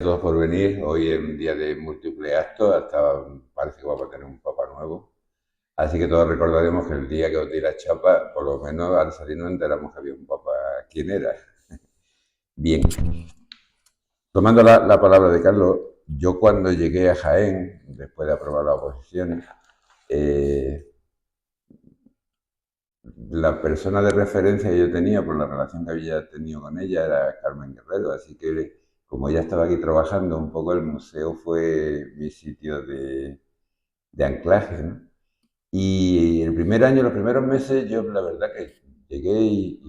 Todos por venir. Hoy es un día de múltiples actos, hasta parece que vamos a tener un papa nuevo. Así que todos recordaremos que el día que os di la chapa, por lo menos al salir nos enteramos que había un papa. ¿Quién era? Bien. Tomando la palabra de Carlos, yo cuando llegué a Jaén, después de aprobar las oposiciones, eh, la persona de referencia que yo tenía por la relación que había tenido con ella era Carmen Guerrero, así que como ella estaba aquí trabajando, un poco el museo fue mi sitio de anclaje, ¿no? Y el primer año, los primeros meses, yo la verdad que llegué y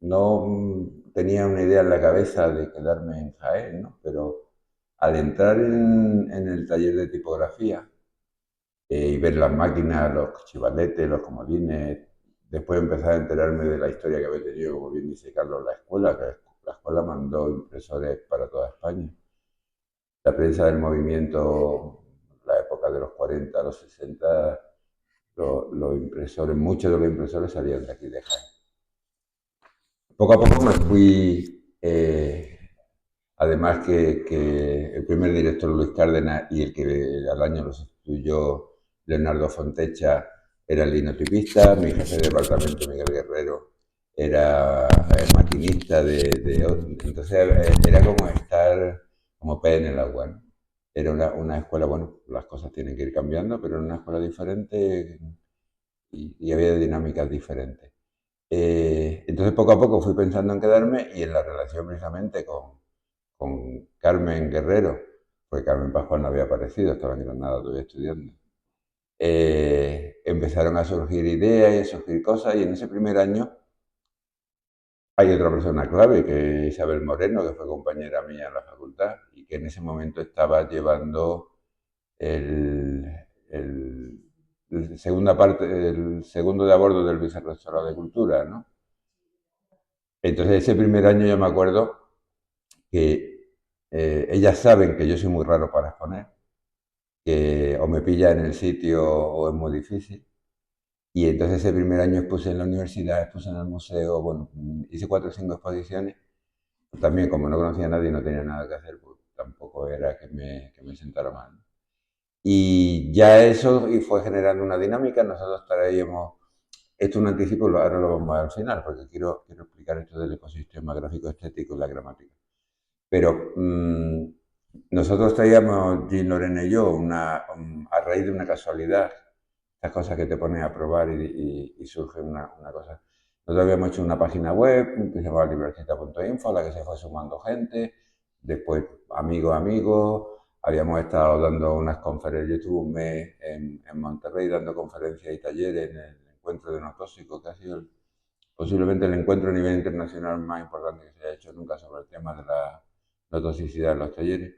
no tenía una idea en la cabeza de quedarme en Jaén, ¿no? Pero al entrar en el taller de tipografía, y ver las máquinas, los chivaletes, los comodines. Después empezar a enterarme de la historia que había tenido, como bien dice Carlos, la escuela, que la escuela mandó impresores para toda España. La prensa del movimiento, la época de los 40, los 60, los impresores, muchos de los impresores salían de aquí de Jaén. Poco a poco me fui, además que el primer director Luis Cárdenas y el que al año lo sustituyó Leonardo Fontecha era el linotipista, mi jefe de departamento Miguel Guerrero era el maquinista entonces era como estar como pez en el agua, ¿no? Era una escuela, bueno, las cosas tienen que ir cambiando, pero era una escuela diferente y había dinámicas diferentes. Entonces poco a poco fui pensando en quedarme y en la relación precisamente con Carmen Guerrero, porque Carmen Pascual no había aparecido, estaba en Granada todavía estudiando. Empezaron a surgir ideas y a surgir cosas y en ese primer año hay otra persona clave que es Isabel Moreno, que fue compañera mía en la facultad y que en ese momento estaba llevando el, el, segunda parte, el segundo de a bordo del Vicerrectorado de Cultura, ¿no? Entonces ese primer año yo me acuerdo que ellas saben que yo soy muy raro para exponer, que o me pilla en el sitio o es muy difícil. Y entonces ese primer año expuse en la universidad, expuse en el museo, bueno, hice 4 o 5 exposiciones. También como no conocía a nadie y no tenía nada que hacer, pues tampoco era que me sentara mal. Y ya eso y fue generando una dinámica, nosotros traíamos, esto es un anticipo, ahora lo vamos a ver al final, porque quiero explicar esto del ecosistema gráfico estético y la gramática. Pero nosotros traíamos, Jean Lorena y yo, a raíz de una casualidad, estas cosas que te pones a probar y surge una cosa. Nosotros habíamos hecho una página web que se llamaba librecita.info, a la que se fue sumando gente, después amigos, habíamos estado dando unas conferencias, yo estuve un mes en Monterrey dando conferencias y talleres en el encuentro de no tóxicos, que ha sido posiblemente el encuentro a nivel internacional más importante que se haya hecho nunca sobre el tema de la toxicidad en los talleres.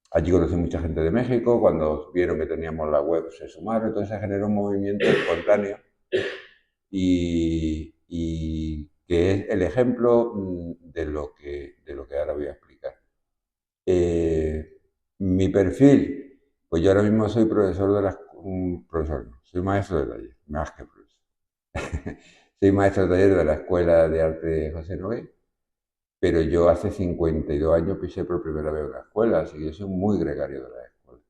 Allí conocí mucha gente de México, cuando vieron que teníamos la web se sumaron, entonces se generó un movimiento espontáneo y que es el ejemplo de lo que ahora voy a explicar. Mi perfil, pues yo ahora mismo soy profesor profesor, no, soy maestro de taller, más que profesor. Soy maestro de taller de la Escuela de Arte José Noé, pero yo hace 52 años pisé por primera vez una escuela, así que yo soy muy gregario de la escuela.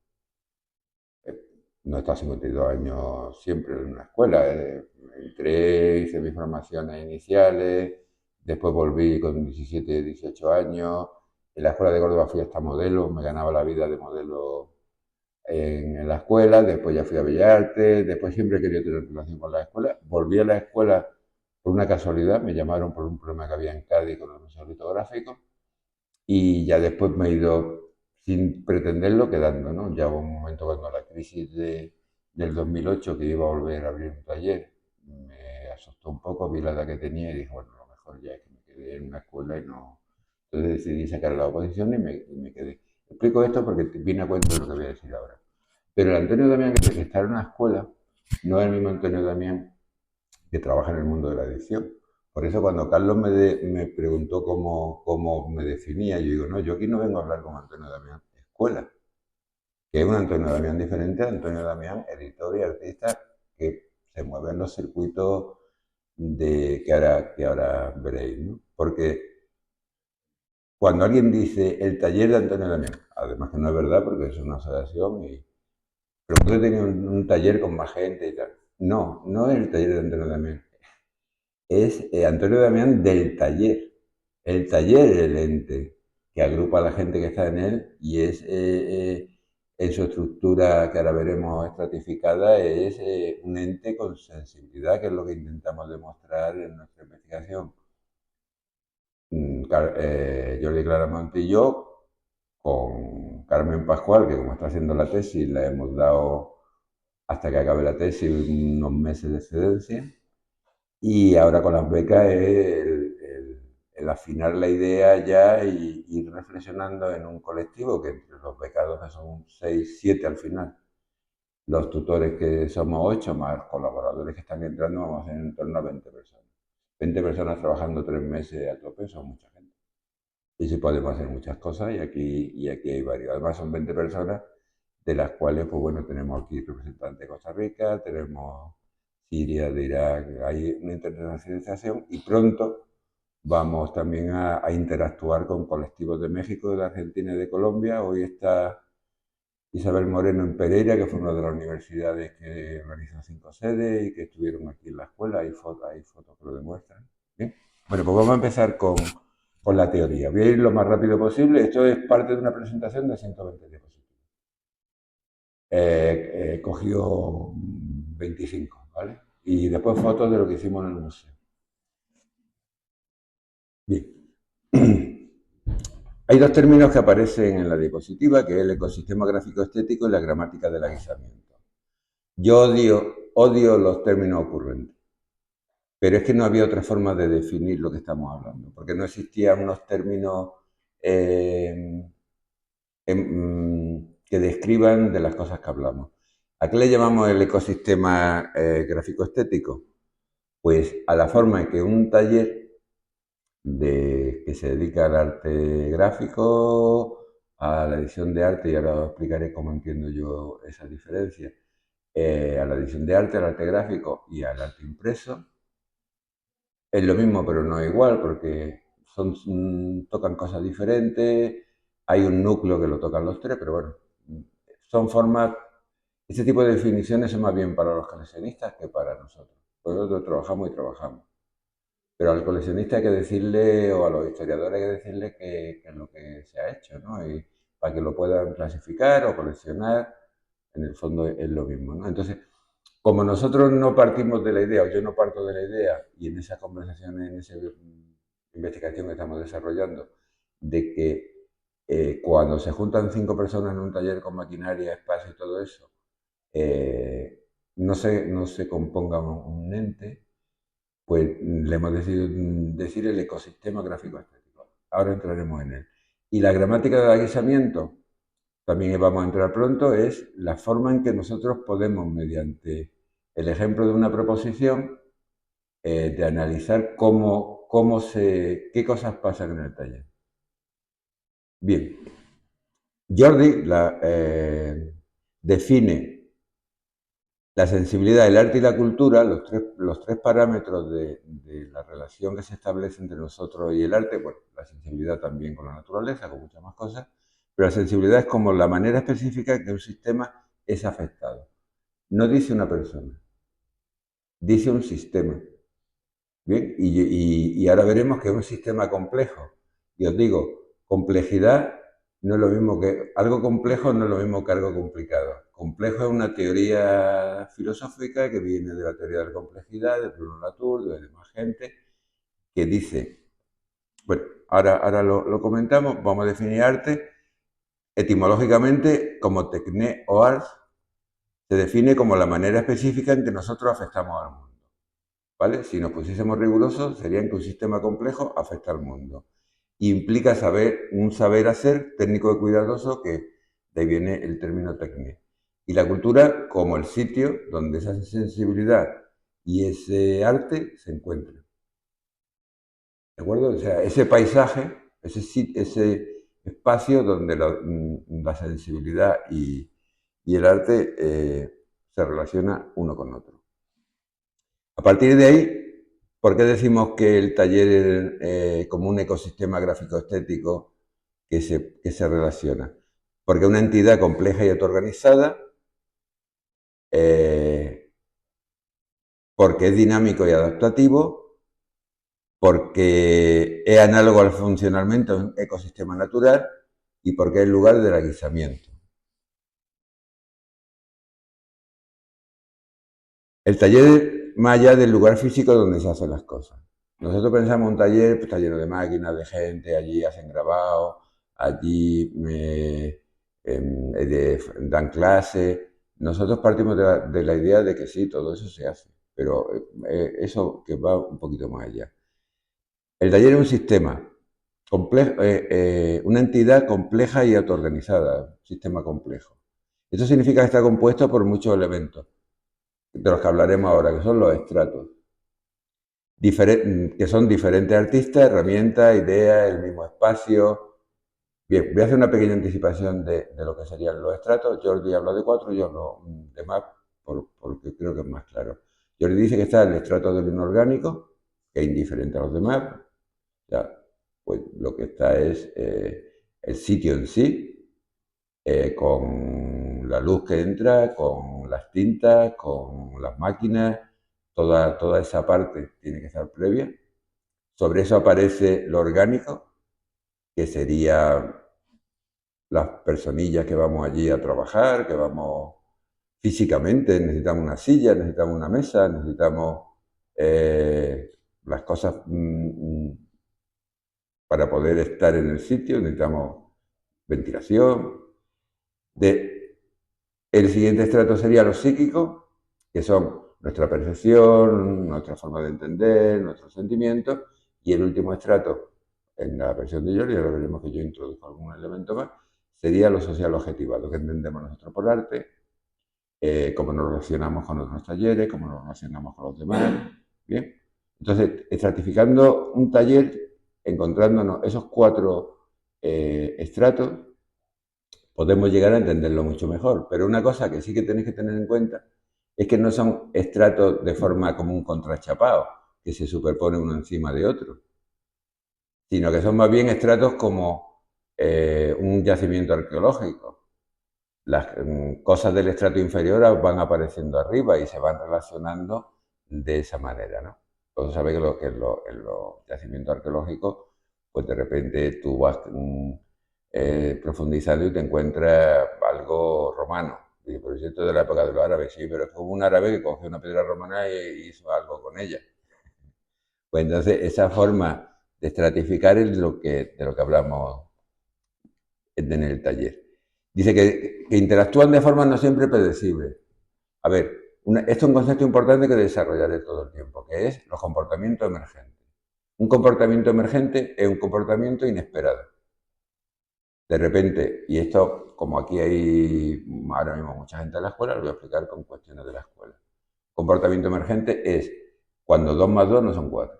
No he estado 52 años siempre en una escuela. Entré, hice mis formaciones iniciales, después volví con 17, 18 años. En la escuela de Córdoba fui hasta modelo, me ganaba la vida de modelo en la escuela, después ya fui a Bellas Artes, después siempre he querido tener relación con la escuela. Volví a la escuela por una casualidad, me llamaron por un problema que había en Cádiz con el museo litográfico y ya después me he ido sin pretenderlo quedando, ¿no? Ya hubo un momento cuando la crisis del 2008 que iba a volver a abrir un taller, me asustó un poco, vi la edad que tenía y dije, bueno, lo mejor ya es que me quedé en una escuela y no... Entonces decidí sacar la oposición y me quedé. Explico esto porque viene a cuento de lo que voy a decir ahora. Pero el Antonio Damián que está en una escuela no es el mismo Antonio Damián que trabaja en el mundo de la edición. Por eso cuando Carlos me preguntó cómo me definía, yo digo, no, yo aquí no vengo a hablar con Antonio Damián Escuela, que es un Antonio Damián diferente a Antonio Damián, editor y artista que se mueve en los circuitos que ahora veréis, ¿no? Porque Cuando alguien dice el taller de Antonio Damián, además que no es verdad porque es una asociación, pero puede tener un taller con más gente y tal. No, no es el taller de Antonio Damián, es Antonio Damián del taller. El taller es el ente que agrupa a la gente que está en él y es, en su estructura que ahora veremos estratificada, es un ente con sensibilidad, que es lo que intentamos demostrar en nuestra investigación. Jordi Claramonte y yo, con Carmen Pascual, que como está haciendo la tesis, le hemos dado hasta que acabe la tesis unos meses de excedencia. Y ahora con las becas es el afinar la idea ya y ir reflexionando en un colectivo que entre los becados que son 6 7 al final, los tutores que somos 8 más colaboradores que están entrando, vamos a ser en torno a 20 personas. 20 personas trabajando 3 meses a tope son mucha gente. Y sí podemos hacer muchas cosas y aquí hay varios. Además son 20 personas, de las cuales, pues bueno, tenemos aquí representantes de Costa Rica, tenemos Siria, de Irak, hay una internacionalización y pronto vamos también a interactuar con colectivos de México, de Argentina y de Colombia. Hoy está Isabel Moreno en Pereira, que fue una de las universidades que organizó 5 sedes y que estuvieron aquí en la escuela. Hay fotos que lo demuestran. ¿Bien? Bueno, pues vamos a empezar con la teoría. Voy a ir lo más rápido posible. Esto es parte de una presentación de 120 diapositivas. Cogió 25, ¿vale? Y después fotos de lo que hicimos en el museo. Bien. Hay dos términos que aparecen en la diapositiva, que es el ecosistema gráfico estético y la gramática del aguisamiento. Yo odio los términos ocurrentes, pero es que no había otra forma de definir lo que estamos hablando, porque no existían unos términos eh, que describan de las cosas que hablamos. ¿A qué le llamamos el ecosistema gráfico estético? Pues a la forma en que un taller que se dedica al arte gráfico, a la edición de arte, y ahora os explicaré cómo entiendo yo esa diferencia, a la edición de arte, al arte gráfico y al arte impreso. Es lo mismo, pero no igual, porque tocan cosas diferentes, hay un núcleo que lo tocan los tres, pero bueno, son formas, este tipo de definiciones son más bien para los coleccionistas que para nosotros. Nosotros trabajamos y trabajamos. Pero al coleccionista hay que decirle, o a los historiadores hay que decirle que es lo que se ha hecho, ¿no? Y para que lo puedan clasificar o coleccionar, en el fondo es lo mismo, ¿no? Entonces, como nosotros no partimos de la idea, o yo no parto de la idea, y en esas conversaciones, en esa investigación que estamos desarrollando, de que cuando se juntan 5 personas en un taller con maquinaria, espacio y todo eso, no se componga un ente, pues le hemos decidido decir el ecosistema gráfico estético. Ahora entraremos en él. Y la gramática del aguisamiento, también vamos a entrar pronto, es la forma en que nosotros podemos, mediante el ejemplo de una proposición, de analizar qué cosas pasan en el taller. Bien, Jordi define la sensibilidad, el arte y la cultura, los tres parámetros de la relación que se establece entre nosotros y el arte. Bueno, la sensibilidad también con la naturaleza, con muchas más cosas, pero la sensibilidad es como la manera específica que un sistema es afectado. No dice una persona, dice un sistema. Bien, y ahora veremos que es un sistema complejo. Y os digo, complejidad no es lo mismo que algo complejo, no es lo mismo que algo complicado. Complejo es una teoría filosófica que viene de la teoría de la complejidad, de Bruno Latour, de demás gente, que dice, bueno, ahora lo comentamos, vamos a definir arte etimológicamente como techné o ars, se define como la manera específica en que nosotros afectamos al mundo. ¿Vale? Si nos pusiésemos rigurosos, sería que un sistema complejo afecta al mundo. Implica un saber hacer técnico y cuidadoso, que de ahí viene el término técnico. Y la cultura como el sitio donde esa sensibilidad y ese arte se encuentran. ¿De acuerdo? O sea, ese paisaje, ese espacio donde la sensibilidad y el arte se relaciona uno con otro. A partir de ahí, ¿Por qué decimos que el taller es como un ecosistema gráfico-estético que se relaciona? Porque es una entidad compleja y autoorganizada, eh, porque es dinámico y adaptativo, porque es análogo al funcionamiento de un ecosistema natural y porque es el lugar del aguisamiento. El taller, más allá del lugar físico donde se hacen las cosas. Nosotros pensamos un taller, pues está lleno de máquinas, de gente, allí hacen grabados, allí dan clases. Nosotros partimos de la idea de que sí, todo eso se hace, pero eso que va un poquito más allá. El taller es un sistema complejo, una entidad compleja y autoorganizada, un sistema complejo. Eso significa que está compuesto por muchos elementos, de los que hablaremos ahora, que son los estratos, que son diferentes artistas, herramientas, ideas, el mismo espacio. Bien, voy a hacer una pequeña anticipación de lo que serían los estratos. Jordi habla de 4, yo hablo de más, porque creo que es más claro. Jordi dice que está el estrato del inorgánico, que es indiferente a los demás. Ya, pues lo que está es el sitio en sí, con la luz que entra, con las tintas, con las máquinas, toda esa parte tiene que estar previa. Sobre eso aparece lo orgánico, que sería las personillas que vamos allí a trabajar, que vamos físicamente, necesitamos una silla, necesitamos una mesa, necesitamos las cosas para poder estar en el sitio, necesitamos ventilación. El siguiente estrato sería lo psíquico, que son nuestra percepción, nuestra forma de entender, nuestros sentimientos, y el último estrato, en la versión de Jordi, ahora veremos que yo introduzco algún elemento más, sería lo social objetivo, lo que entendemos nosotros por arte, cómo nos relacionamos con otros talleres, cómo nos relacionamos con los demás. Bien, entonces, estratificando un taller, encontrándonos esos 4 estratos, podemos llegar a entenderlo mucho mejor. Pero una cosa que sí que tenéis que tener en cuenta es que no son estratos de forma como un contrachapado, que se superpone uno encima de otro, sino que son más bien estratos como un yacimiento arqueológico. Las cosas del estrato inferior van apareciendo arriba y se van relacionando de esa manera, ¿no? Entonces sabéis que en los yacimientos arqueológicos, pues de repente tú vas profundizando y te encuentras algo romano. Dice, pero si esto es de la época de los árabes, sí, pero es como un árabe que cogió una piedra romana y hizo algo con ella. Pues entonces esa forma de estratificar es de lo que hablamos en el taller. Dice que interactúan de forma no siempre predecible. A ver, esto es un concepto importante que desarrollaré todo el tiempo, que es los comportamientos emergentes. Un comportamiento emergente es un comportamiento inesperado. De repente, y esto, como aquí hay ahora mismo mucha gente en la escuela, lo voy a explicar con cuestiones de la escuela. Comportamiento emergente es cuando 2 más 2 no son 4.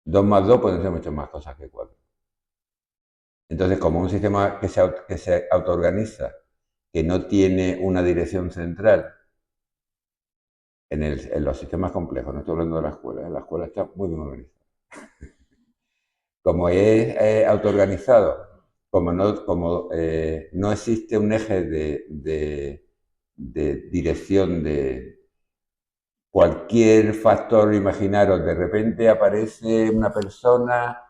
2 más 2 pueden ser muchas más cosas que 4. Entonces, como un sistema que se autoorganiza, que no tiene una dirección central en los sistemas complejos, no estoy hablando de la escuela está muy bien organizada. Como es autoorganizado, como no existe un eje de dirección de cualquier factor, imaginaros, de repente aparece una persona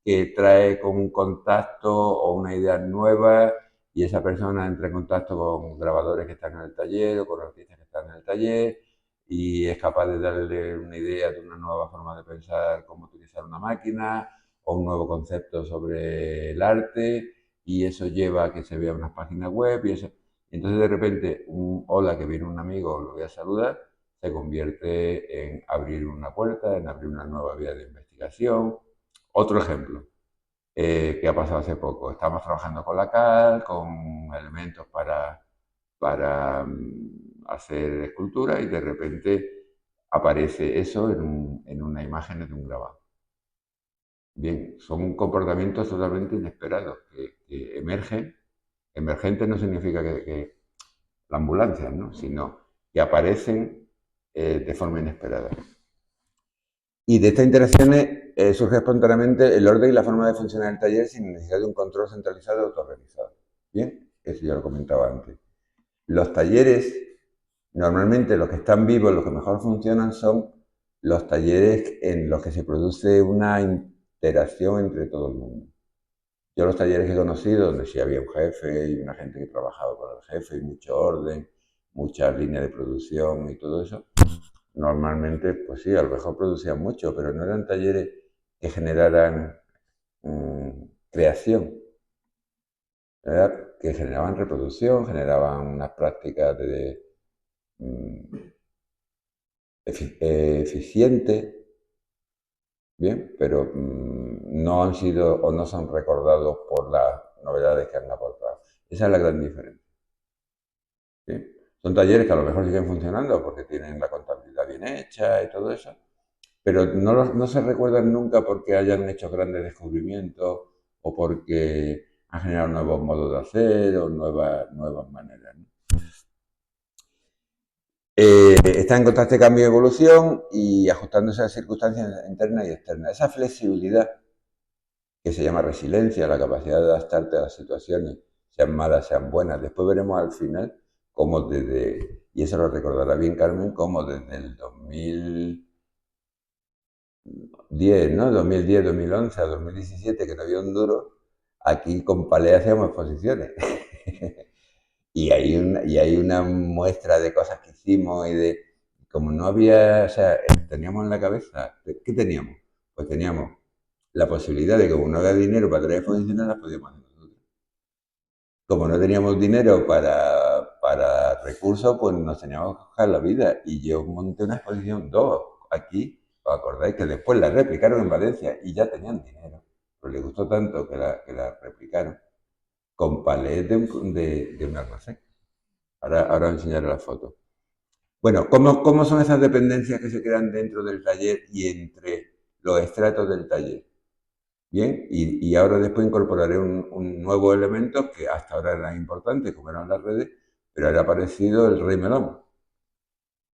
que trae con un contacto o una idea nueva y esa persona entra en contacto con grabadores que están en el taller o con artistas que están en el taller y es capaz de darle una idea de una nueva forma de pensar cómo utilizar una máquina o un nuevo concepto sobre el arte y eso lleva a que se vean unas páginas web y eso. Entonces de repente, hola, que viene un amigo, lo voy a saludar, se convierte en abrir una puerta, en abrir una nueva vía de investigación. Otro ejemplo que ha pasado hace poco. Estamos trabajando con la cal, con elementos para hacer escultura y de repente aparece eso en una imagen de un grabado. Bien, son comportamientos totalmente inesperados que emergen. Emergente no significa que la ambulancia, ¿no? Sino que aparecen de forma inesperada. Y de estas interacciones surge espontáneamente el orden y la forma de funcionar el taller sin necesidad de un control centralizado y autorrealizado. Bien, eso ya lo comentaba antes. Los talleres, normalmente los que están vivos, los que mejor funcionan son los talleres en los que se produce una interacción entre todo el mundo. Yo los talleres que he conocido, donde sí había un jefe y una gente que trabajaba con el jefe y mucho orden, muchas líneas de producción y todo eso, normalmente, pues sí, a lo mejor producían mucho, pero no eran talleres que generaran creación, ¿verdad? Que generaban reproducción, generaban unas prácticas eficientes, bien, pero no han sido o no son recordados por las novedades que han aportado. Esa es la gran diferencia. ¿Sí? Son talleres que a lo mejor siguen funcionando porque tienen la contabilidad bien hecha y todo eso, pero no se recuerdan nunca porque hayan hecho grandes descubrimientos o porque han generado nuevos modos de hacer o nuevas maneras, ¿no? Está en constante cambio y evolución y ajustándose a las circunstancias internas y externas. Esa flexibilidad que se llama resiliencia, la capacidad de adaptarte a las situaciones, sean malas, sean buenas. Después veremos al final cómo y eso lo recordará bien Carmen, cómo desde el 2010, ¿no? 2010, 2011 a 2017, que no había un duro, aquí con Palea hacíamos exposiciones. Y hay una muestra de cosas que hicimos y de, como no había, o sea, teníamos en la cabeza, ¿qué teníamos? Pues teníamos la posibilidad de que como no había dinero para traer exposiciones, las podíamos hacer nosotros. Como no teníamos dinero para recursos, pues nos teníamos que buscar la vida. Y yo monté una exposición, dos, aquí, os acordáis que después la replicaron en Valencia y ya tenían dinero. Pero les gustó tanto que la replicaron con palés de un almacén. Ahora os enseñaré la foto. Bueno, ¿cómo son esas dependencias que se crean dentro del taller y entre los estratos del taller? Bien, y ahora después incorporaré un nuevo elemento que hasta ahora era importante, como eran las redes, pero ahora ha aparecido el rey melón,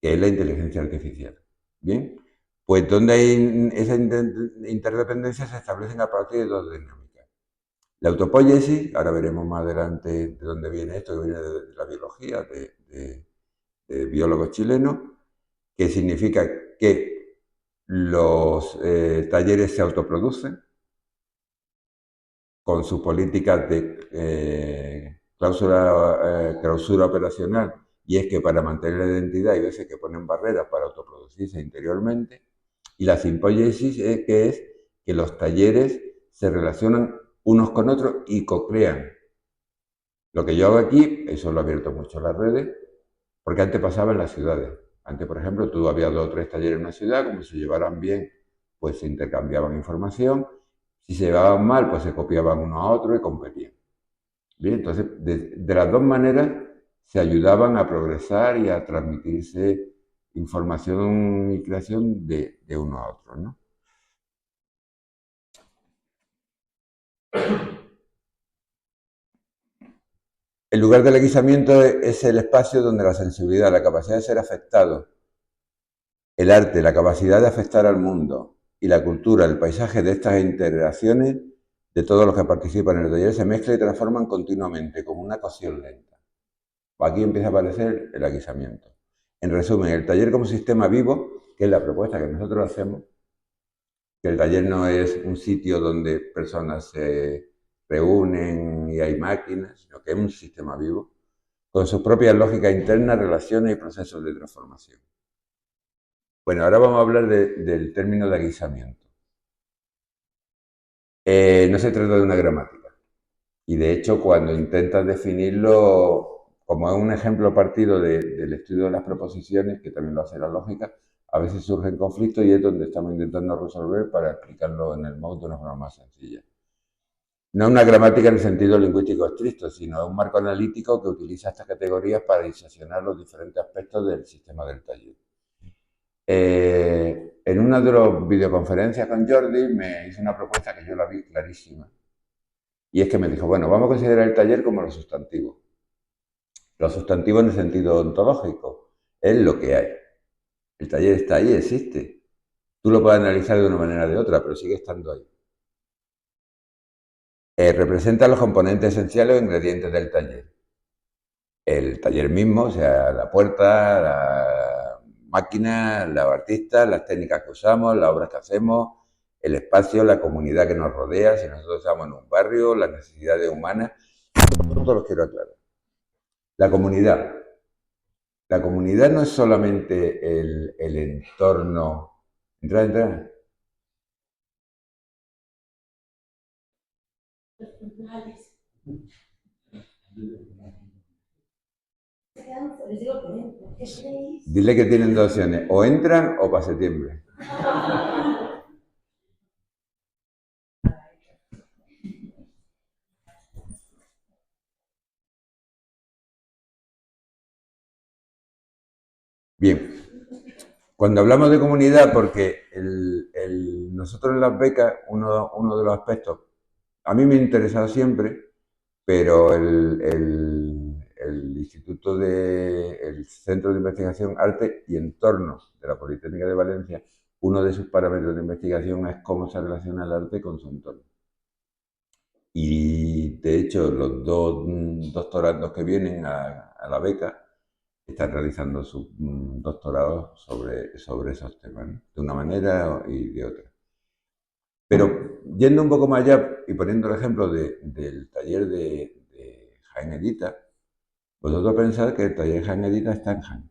que es la inteligencia artificial. Bien, pues donde hay esa interdependencia se establecen a partir de dos dinámicas. La autopoiesis, ahora veremos más adelante de dónde viene esto, que viene de la biología, de biólogos chilenos, que significa que los talleres se autoproducen con sus políticas de clausura operacional, y es que para mantener la identidad hay veces que ponen barreras para autoproducirse interiormente, y la simpoiesis es que los talleres se relacionan unos con otros y co-crean. Lo que yo hago aquí, eso lo he abierto mucho en las redes, porque antes pasaba en las ciudades. Antes, por ejemplo, tú había dos o tres talleres en una ciudad, como se llevaran bien, pues se intercambiaban información. Si se llevaban mal, pues se copiaban uno a otro y competían. Bien, entonces, de las dos maneras se ayudaban a progresar y a transmitirse información y creación de uno a otro, ¿no? El lugar del aguisamiento es el espacio donde la sensibilidad, la capacidad de ser afectado, el arte, la capacidad de afectar al mundo y la cultura, el paisaje de estas interacciones de todos los que participan en el taller se mezclan y transforman continuamente, como una cocción lenta. Aquí empieza a aparecer el aguisamiento. En resumen, el taller como sistema vivo, que es la propuesta que nosotros hacemos, que el taller no es un sitio donde personas se reúnen y hay máquinas, sino que es un sistema vivo, con sus propias lógicas internas, relaciones y procesos de transformación. Bueno, ahora vamos a hablar del término de aguisamiento. No se trata de una gramática. Y de hecho, cuando intentas definirlo, como es un ejemplo partido del estudio de las proposiciones, que también lo hace la lógica, a veces surgen conflictos y es donde estamos intentando resolver para explicarlo en el MOOC de una forma más sencilla. No es una gramática en el sentido lingüístico estricto, sino un marco analítico que utiliza estas categorías para diseccionar los diferentes aspectos del sistema del taller. En una de las videoconferencias con Jordi me hizo una propuesta que yo la vi clarísima. Y es que me dijo, bueno, vamos a considerar el taller como los sustantivos. Los sustantivos en el sentido ontológico es lo que hay. El taller está ahí, existe. Tú lo puedes analizar de una manera o de otra, pero sigue estando ahí. Representa los componentes esenciales o ingredientes del taller. El taller mismo, o sea, la puerta, la máquina, los artistas, las técnicas que usamos, las obras que hacemos, el espacio, la comunidad que nos rodea, si nosotros estamos en un barrio, las necesidades humanas, todo lo quiero aclarar. La comunidad. La comunidad no es solamente el entorno. Entra, entra. Dile que tienen dos opciones, o entran o para septiembre. Bien, cuando hablamos de comunidad, porque nosotros en las becas, uno de los aspectos, a mí me ha interesado siempre, pero el Instituto el Centro de Investigación Arte y Entornos de la Politécnica de Valencia, uno de sus parámetros de investigación es cómo se relaciona el arte con su entorno. Y de hecho, los dos doctorandos que vienen a la beca están realizando sus doctorados sobre esos temas, ¿no? De una manera y de otra. Pero yendo un poco más allá y poniendo el ejemplo del taller de Jaén Edita, vosotros pensáis que el taller Jaén Edita está en Jaén,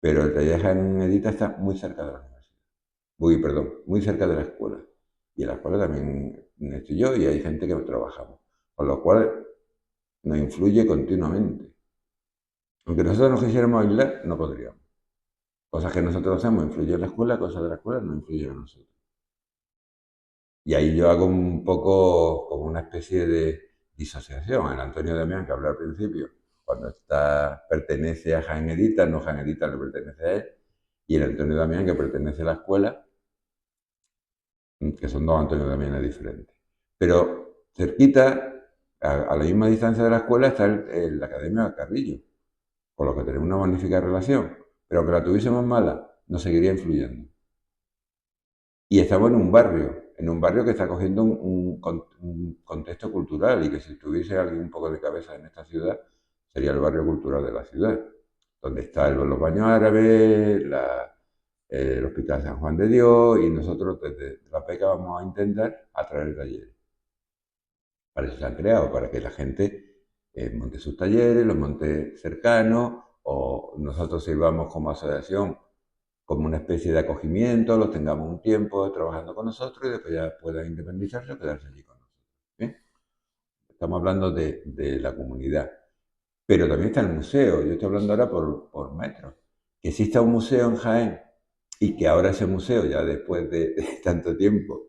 pero el taller Jaén Edita está muy cerca de la universidad. Perdón, muy cerca de la escuela. Y en la escuela también estoy yo y hay gente que trabajamos. Con lo cual nos influye continuamente. Aunque nosotros nos quisiéramos aislar, no podríamos. Cosas que nosotros hacemos influyen en la escuela, cosas de la escuela no influyen en nosotros. Y ahí yo hago un poco como una especie de disociación. El Antonio Damián, que hablé al principio, cuando pertenece a Jaén Edita, no Jaén Edita le pertenece a él, y el Antonio Damián, que pertenece a la escuela, que son dos Antonio Damián diferentes. Pero cerquita, a la misma distancia de la escuela, está la Academia Carrillo, con lo que tenemos una magnífica relación. Pero aunque la tuviésemos mala, nos seguiría influyendo. Y estamos en un barrio que está cogiendo un contexto cultural y que si tuviese alguien un poco de cabeza en esta ciudad, sería el barrio cultural de la ciudad, donde están los baños árabes, el Hospital San Juan de Dios y nosotros desde la PECA vamos a intentar atraer talleres. Para eso se han creado, para que la gente monte sus talleres, los monte cercanos o nosotros sirvamos como asociación como una especie de acogimiento, los tengamos un tiempo trabajando con nosotros y después ya puedan independizarse o quedarse allí con nosotros. ¿Bien? Estamos hablando de la comunidad. Pero también está el museo. Yo estoy hablando ahora por metros. Que exista un museo en Jaén y que ahora ese museo, ya después de tanto tiempo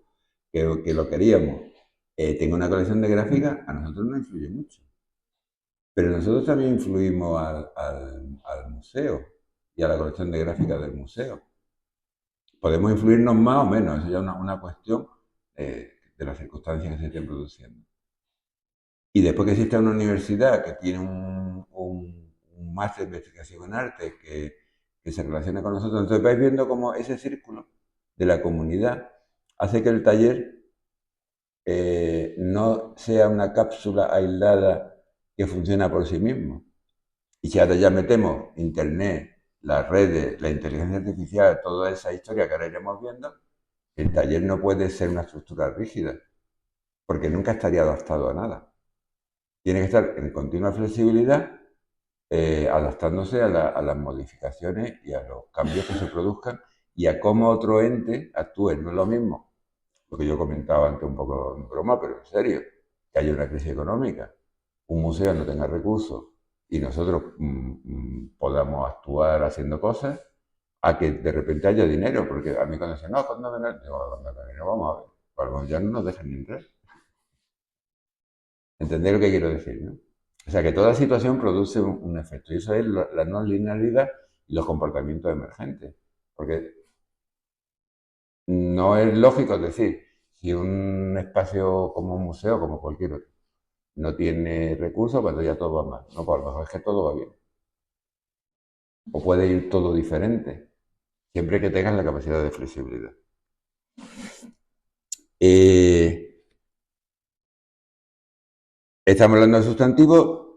que lo queríamos, tenga una colección de gráficas, a nosotros no influye mucho. Pero nosotros también influimos al museo y a la colección de gráficas del museo. Podemos influirnos más o menos, eso ya es una cuestión de las circunstancias que se estén produciendo. Y después que exista una universidad que tiene un máster de investigación en arte que se relaciona con nosotros, entonces vais viendo cómo ese círculo de la comunidad hace que el taller no sea una cápsula aislada que funciona por sí mismo. Y si ahora ya metemos Internet, las redes, la inteligencia artificial, toda esa historia que ahora iremos viendo, el taller no puede ser una estructura rígida, porque nunca estaría adaptado a nada. Tiene que estar en continua flexibilidad, adaptándose a las modificaciones y a los cambios que se produzcan y a cómo otro ente actúe. No es lo mismo, lo que yo comentaba antes un poco en broma, pero en serio, que haya una crisis económica, un museo no tenga recursos y nosotros podamos actuar haciendo cosas, a que de repente haya dinero, porque a mí cuando dicen, no, cuando dinero, digo, cuando dinero, vamos a ver, pues ya no nos dejan ni entrar. ¿Entendéis lo que quiero decir, no? O sea, que toda situación produce un efecto, y eso es la no linealidad y los comportamientos emergentes. Porque no es lógico, es decir, si un espacio como un museo, como cualquier otro, no tiene recursos, cuando ya todo va mal. No, pues a lo mejor es que todo va bien. O puede ir todo diferente. siempre que tengas la capacidad de flexibilidad. Eh, estamos hablando de sustantivos.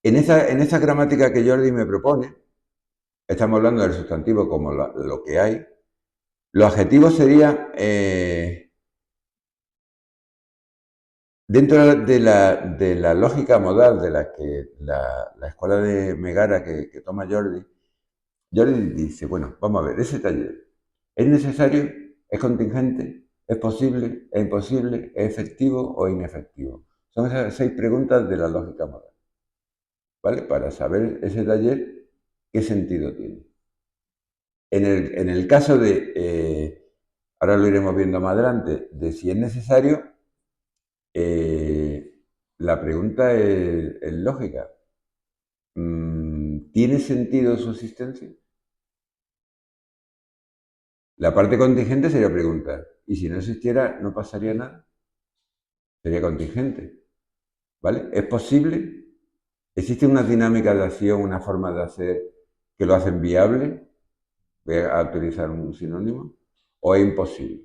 En esa gramática que Jordi me propone, estamos hablando del sustantivo como lo que hay. Los adjetivos serían, dentro de la lógica modal de la escuela de Megara que toma Jordi, Jordi dice, bueno, vamos a ver, ese taller, ¿es necesario? ¿Es contingente? ¿Es posible? ¿Es imposible? ¿Es efectivo o inefectivo? Son esas 6 preguntas de la lógica modal, ¿vale? Para saber ese taller, ¿qué sentido tiene? En el caso de, ahora lo iremos viendo más adelante, de si es necesario, la pregunta es lógica. ¿Tiene sentido su existencia? La parte contingente sería preguntar, ¿y si no existiera no pasaría nada? Sería contingente, ¿vale? ¿Es posible? ¿Existe una dinámica de acción, una forma de hacer que lo hacen viable? Voy a utilizar un sinónimo. ¿O es imposible?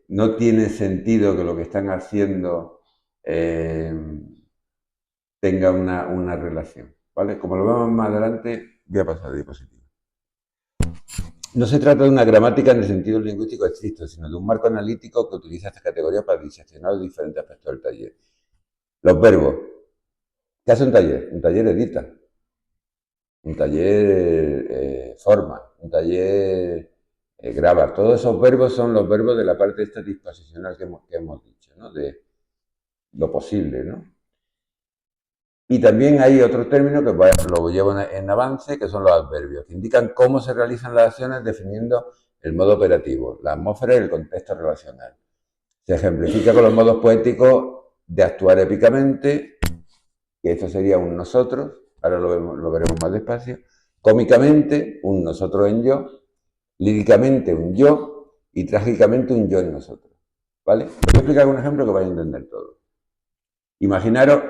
No tiene sentido que lo que están haciendo eh, tenga una relación, ¿vale? Como lo vemos más adelante, voy a pasar a diapositiva. No se trata de una gramática en el sentido lingüístico estricto, sino de un marco analítico que utiliza estas categorías para diseccionar los diferentes aspectos del taller. Los verbos. ¿Qué hace un taller? Un taller edita. Un taller forma. Un taller graba. Todos esos verbos son los verbos de la parte esta disposicional que hemos dicho, ¿no? De lo posible, ¿no? Y también hay otro término que lo llevo en avance, que son los adverbios, que indican cómo se realizan las acciones definiendo el modo operativo, la atmósfera y el contexto relacional. Se ejemplifica con los modos poéticos de actuar épicamente, que esto sería un nosotros, ahora lo veremos más despacio, cómicamente, un nosotros en yo, líricamente un yo y trágicamente un yo en nosotros. ¿Vale? Voy a explicar un ejemplo que vais a entender todo. Imaginaros,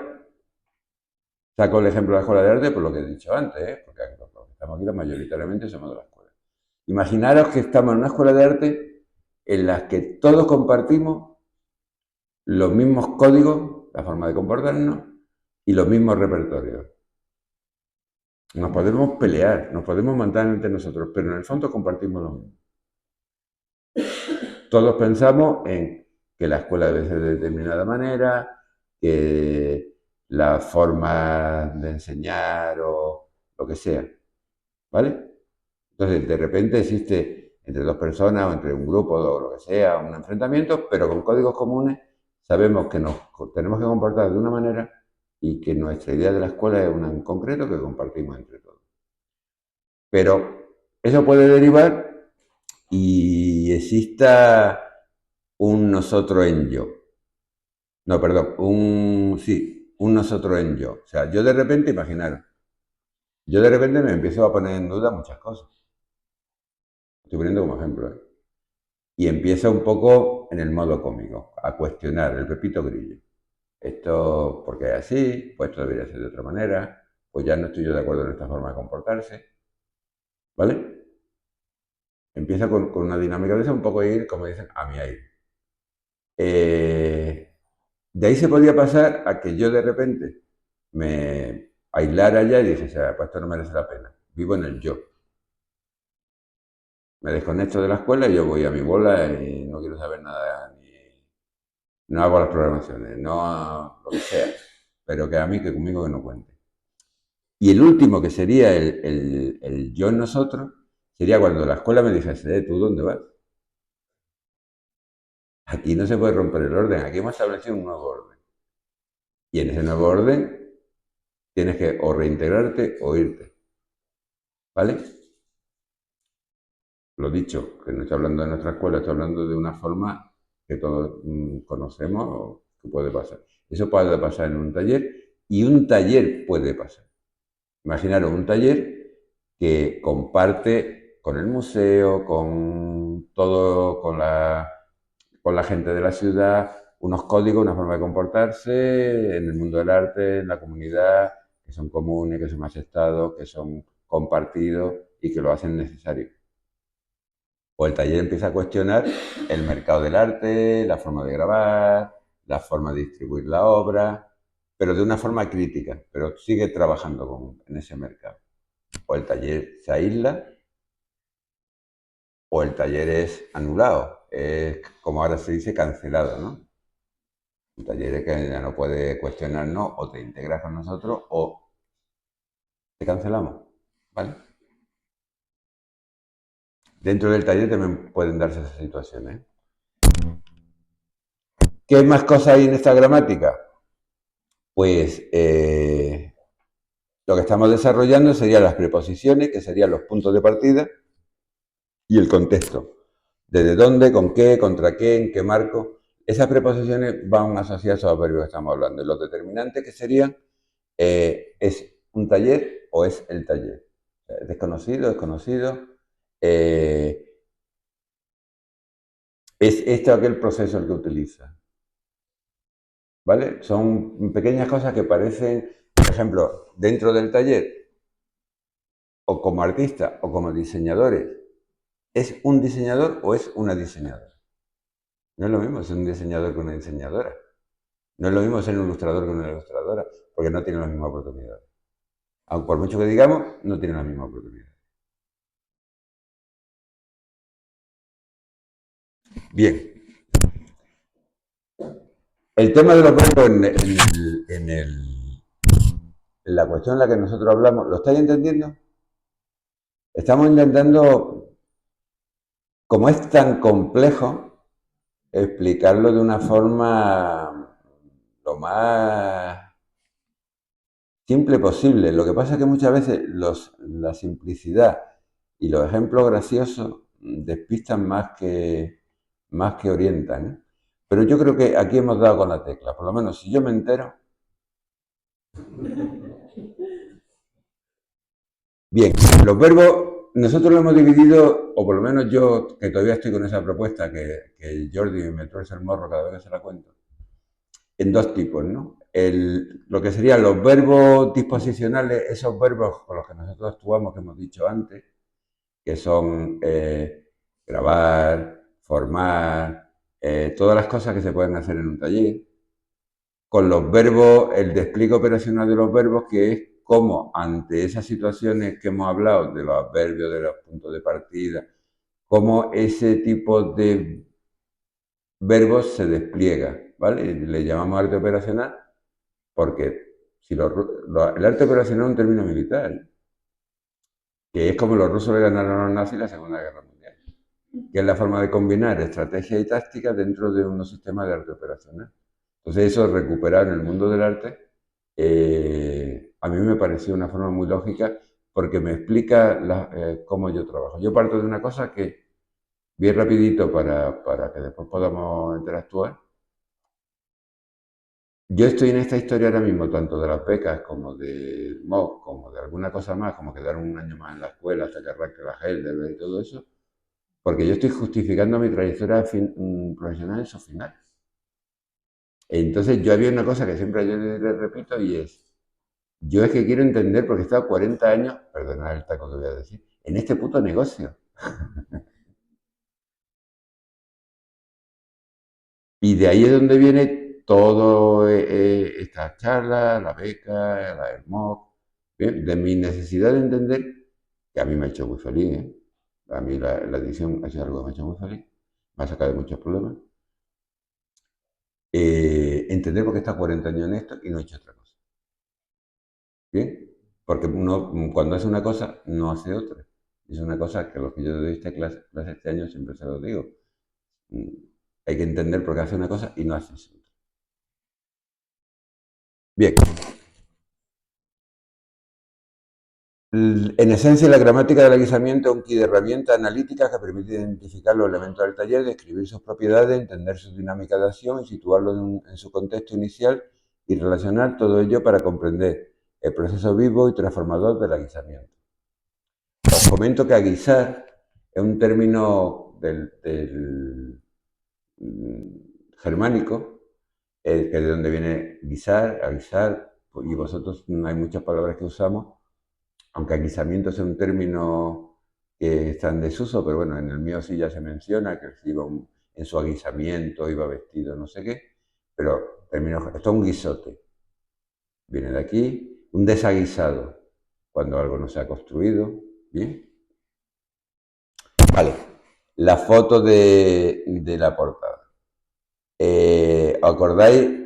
saco el ejemplo de la escuela de arte por lo que he dicho antes, porque los que estamos aquí mayoritariamente somos de la escuela. Imaginaros que estamos en una escuela de arte en la que todos compartimos los mismos códigos, la forma de comportarnos y los mismos repertorios. Nos podemos pelear, nos podemos matar entre nosotros, pero en el fondo compartimos lo mismo. Todos pensamos en que la escuela debe ser de determinada manera, que la forma de enseñar o lo que sea, ¿vale? Entonces, de repente existe entre dos personas o entre un grupo o lo que sea, un enfrentamiento, pero con códigos comunes sabemos que nos tenemos que comportar de una manera y que nuestra idea de la escuela es una en concreto que compartimos entre todos. Pero eso puede derivar y exista un nosotros en yo. No, perdón, un nosotros en yo. O sea, yo de repente, imaginaros, yo de repente me empiezo a poner en duda muchas cosas. Estoy poniendo como ejemplo, ¿eh? Y empieza un poco en el modo cómico, a cuestionar el Pepito Grillo. Esto, ¿por qué es así? Pues esto debería ser de otra manera. Pues ya no estoy yo de acuerdo en esta forma de comportarse. ¿Vale? Empieza con una dinámica de esa, un poco ir, como dicen, a mi aire. De ahí se podía pasar a que yo de repente me aislara ya y dije, o sea, pues esto no merece la pena. Vivo en el yo. Me desconecto de la escuela y yo voy a mi bola y no quiero saber nada, ni no hago las programaciones, no hago lo que sea, pero que a mí, que conmigo que no cuente. Y el último, que sería el yo en nosotros, sería cuando la escuela me dijese, ¿tú dónde vas? Aquí no se puede romper el orden, aquí hemos establecido un nuevo orden. Y en ese nuevo orden tienes que o reintegrarte o irte. ¿Vale? Lo dicho, que no estoy hablando de nuestra escuela, estoy hablando de una forma que todos conocemos o que puede pasar. Eso puede pasar en un taller y un taller puede pasar. Imaginaros un taller que comparte con el museo, con todo, con la gente de la ciudad, unos códigos, una forma de comportarse en el mundo del arte, en la comunidad, que son comunes, que son aceptados, que son compartidos y que lo hacen necesario. O el taller empieza a cuestionar el mercado del arte, la forma de grabar, la forma de distribuir la obra, pero de una forma crítica, pero sigue trabajando en ese mercado. O el taller se aísla, o el taller es anulado, es como ahora se dice cancelado, ¿no? Un taller que ya no puede cuestionarnos, o te integras con nosotros o te cancelamos, ¿vale? Dentro del taller también pueden darse esas situaciones. ¿Qué más cosas hay en esta gramática? Pues lo que estamos desarrollando serían las preposiciones, que serían los puntos de partida, y el contexto. ¿Desde dónde, con qué, contra qué, en qué marco? Esas preposiciones van asociadas a los verbos que estamos hablando. Y los determinantes que serían, ¿es un taller o es el taller? ¿Es desconocido, desconocido? ¿Es este o aquel proceso el que utiliza? ¿Vale? Son pequeñas cosas que parecen, por ejemplo, dentro del taller, o como artista o como diseñadores, ¿es un diseñador o es una diseñadora? No es lo mismo ser un diseñador que una diseñadora. No es lo mismo ser un ilustrador que una ilustradora, porque no tienen la misma oportunidad. Aunque por mucho que digamos, no tienen la misma oportunidad. Bien, el tema de los verbos en la cuestión en la que nosotros hablamos, ¿lo estáis entendiendo? Estamos intentando, como es tan complejo, explicarlo de una forma lo más simple posible. Lo que pasa es que muchas veces la simplicidad y los ejemplos graciosos despistan más que orientan, ¿eh? Pero yo creo que aquí hemos dado con la tecla. Por lo menos si yo me entero. Bien, los verbos nosotros lo hemos dividido, o por lo menos yo, que todavía estoy con esa propuesta, que Jordi me tuerce el morro cada vez que se la cuento, en dos tipos, ¿no? Lo que serían los verbos disposicionales, esos verbos con los que nosotros actuamos, que hemos dicho antes, que son grabar, formar, todas las cosas que se pueden hacer en un taller, con los verbos, el despliegue operacional de los verbos, que es cómo ante esas situaciones que hemos hablado, de los adverbios, de los puntos de partida, cómo ese tipo de verbos se despliega, ¿vale? Le llamamos arte operacional porque si el arte operacional es un término militar, que es como los rusos le ganaron a los nazis la Segunda Guerra Mundial, que es la forma de combinar estrategia y táctica dentro de unos sistemas de arte operacional. Entonces eso, recuperar en el mundo del arte, a mí me pareció una forma muy lógica porque me explica cómo yo trabajo. Yo parto de una cosa que, bien rapidito para que después podamos interactuar. Yo estoy en esta historia ahora mismo, tanto de las becas como del MOOC, como de alguna cosa más, como quedar un año más en la escuela hasta que arranque la Heidelberg y todo eso, porque yo estoy justificando mi trayectoria profesional en su final. Entonces yo había una cosa que siempre yo le repito y es, yo es que quiero entender, porque he estado 40 años, perdonad el taco que voy a decir, en este puto negocio. Y de ahí es donde viene todo esta charla, la beca, la ERMOC, ¿bien? De mi necesidad de entender, que a mí me ha hecho muy feliz, ¿eh? A mí la edición ha sido algo que me ha hecho muy feliz, me ha sacado de muchos problemas. Entender por qué he estado 40 años en esto y no he hecho otra cosa. ¿Bien? Porque uno cuando hace una cosa no hace otra. Es una cosa que a los que yo doy esta clase este año siempre se lo digo. Mm, Hay que entender por qué hace una cosa y no hace otra. Bien, en esencia, la gramática del aguisamiento es un kit de herramientas analíticas que permite identificar los elementos del taller, describir sus propiedades, entender su dinámica de acción y situarlo en su contexto inicial y relacionar todo ello para comprender el proceso vivo y transformador del aguisamiento. Os comento que aguisar es un término del germánico, que es de donde viene guisar, aguisar, y vosotros hay muchas palabras que usamos, aunque aguisamiento es un término que está en desuso, pero bueno, en el mío sí ya se menciona que iba en su aguisamiento, iba vestido no sé qué, pero término, esto es un guisote, viene de aquí, un desaguisado, cuando algo no se ha construido, ¿bien? Vale, la foto de la portada. ¿Acordáis?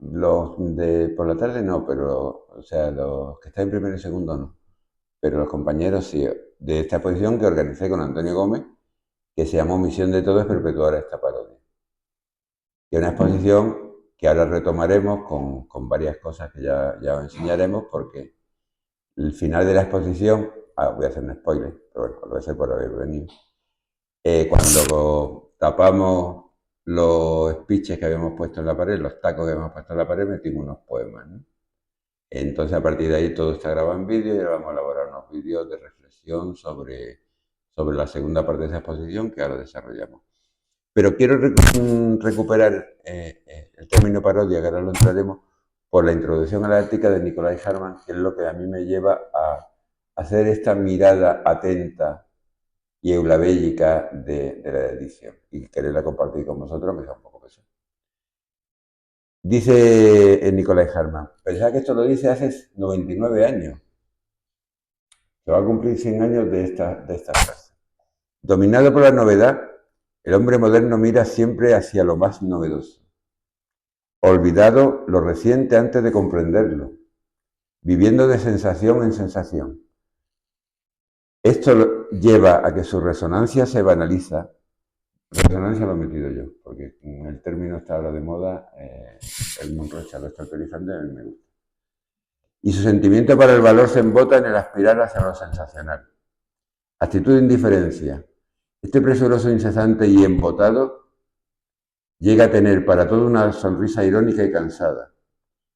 Los de por la tarde no, pero, o sea, los que están en primero y segundo no, pero los compañeros sí, de esta exposición que organicé con Antonio Gómez, que se llamó Misión de Todo es perpetuar esta parodia. Y es una exposición que ahora retomaremos con varias cosas que ya os enseñaremos, porque el final de la exposición, voy a hacer un spoiler, pero bueno, lo voy a hacer por haber venido. Cuando tapamos los speeches que habíamos puesto en la pared, los tacos que habíamos puesto en la pared, metimos unos poemas, ¿no? Entonces, a partir de ahí todo está grabado en vídeo y ahora vamos a elaborar unos vídeos de reflexión sobre la segunda parte de esa exposición que ahora desarrollamos. Pero quiero recuperar el término parodia, que ahora lo entraremos, por la introducción a la ética de Nicolai Hartmann, que es lo que a mí me lleva a hacer esta mirada atenta y eulabélica de la edición y quererla compartir con vosotros, me da un poco pesado. Dice Nicolai Hartmann, pensaba que esto lo dice hace 99 años. Se va a cumplir 100 años de esta frase. Dominado por la novedad, el hombre moderno mira siempre hacia lo más novedoso. Olvidado lo reciente antes de comprenderlo, viviendo de sensación en sensación. Esto lleva a que su resonancia se banaliza. Resonancia lo he metido yo, porque el término está ahora de moda, el Monrocha lo está utilizando y a mí me gusta. Y su sentimiento para el valor se embota en el aspirar hacia lo sensacional. Actitud de indiferencia. Este presuroso incesante y embotado llega a tener para todo una sonrisa irónica y cansada.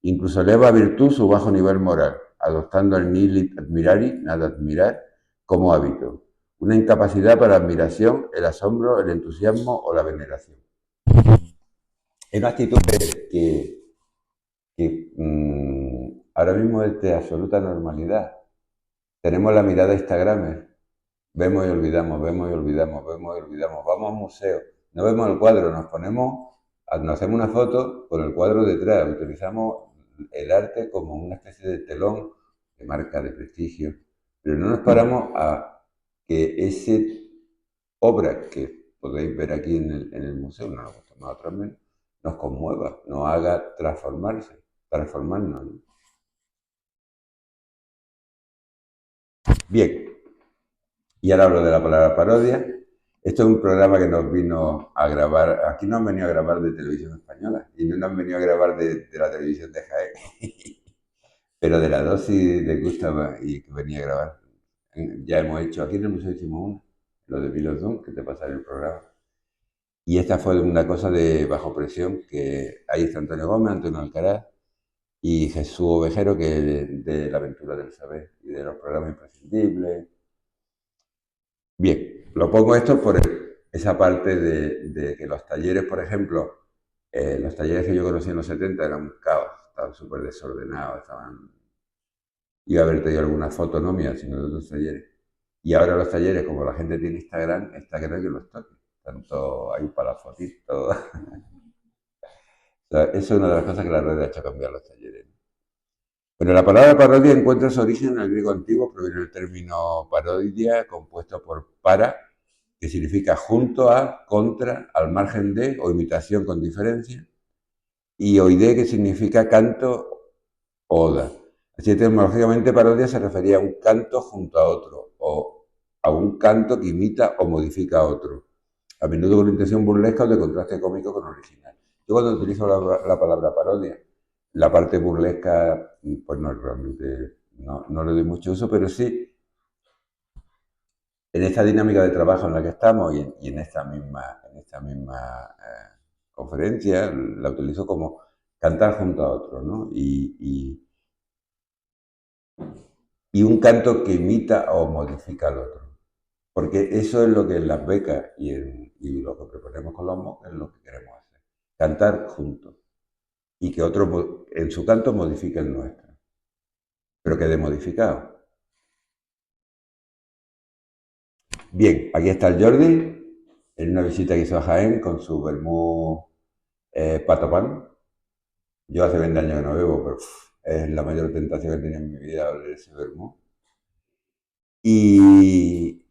Incluso eleva a virtud su bajo nivel moral, adoptando el nihil admirari, nada admirar, como hábito. Una incapacidad para la admiración, el asombro, el entusiasmo o la veneración. Es una actitud que ahora mismo es de absoluta normalidad. Tenemos la mirada Instagramer. Vemos y olvidamos, vemos y olvidamos, vemos y olvidamos. Vamos a un museo, no vemos el cuadro, nos hacemos una foto con el cuadro detrás. Utilizamos el arte como una especie de telón de marca, de prestigio. Pero no nos paramos a que esa obra que podéis ver aquí en el museo, no nos gusta más a otros menos, nos conmueva, nos haga transformarnos, ¿no? Bien, y ahora hablo de la palabra parodia. Esto es un programa que nos vino a grabar, aquí no han venido a grabar de televisión española y no nos han venido a grabar de la televisión de Jaén, pero de la dosis de Gustavo y que venía a grabar. Ya hemos hecho, aquí en el museo hicimos uno, lo de Vilodón, que te pasaré el programa. Y esta fue una cosa de bajo presión, que ahí está Antonio Gómez, Antonio Alcaraz y Jesús Ovejero, que de la aventura del saber y de los programas imprescindibles. Bien, lo pongo esto por esa parte de que los talleres, por ejemplo, los talleres que yo conocí en los 70 eran un caos, estaban súper desordenados, iba a verte yo alguna foto no mía, sino de otros talleres. Y ahora los talleres, como la gente tiene Instagram, está que no hay que los toque. Tanto hay para fotitos. O sea, eso es una de las cosas que la red ha hecho cambiar los talleres. Bueno, la palabra parodia encuentra su origen en el griego antiguo, proviene del término parodia, compuesto por para, que significa junto a, contra, al margen de o imitación con diferencia, y oide, que significa canto o oda. Así, etimológicamente, parodia se refería a un canto junto a otro, o a un canto que imita o modifica a otro, a menudo con intención burlesca o de contraste cómico con original. Yo cuando utilizo la palabra parodia, la parte burlesca, pues no realmente no le doy mucho uso, pero sí en esta dinámica de trabajo en la que estamos y en esta misma conferencia, la utilizo como cantar junto a otro, ¿no? Y un canto que imita o modifica al otro. Porque eso es lo que en las becas y lo que proponemos con los MOOC es lo que queremos hacer. Cantar juntos. y que otro en su canto modifique el nuestro, pero quede modificado. Bien, aquí está el Jordi, en una visita que hizo a Jaén con su vermú Pato Pan. Yo hace 20 años que no bebo, pero es la mayor tentación que he tenido en mi vida beber ese vermú. Y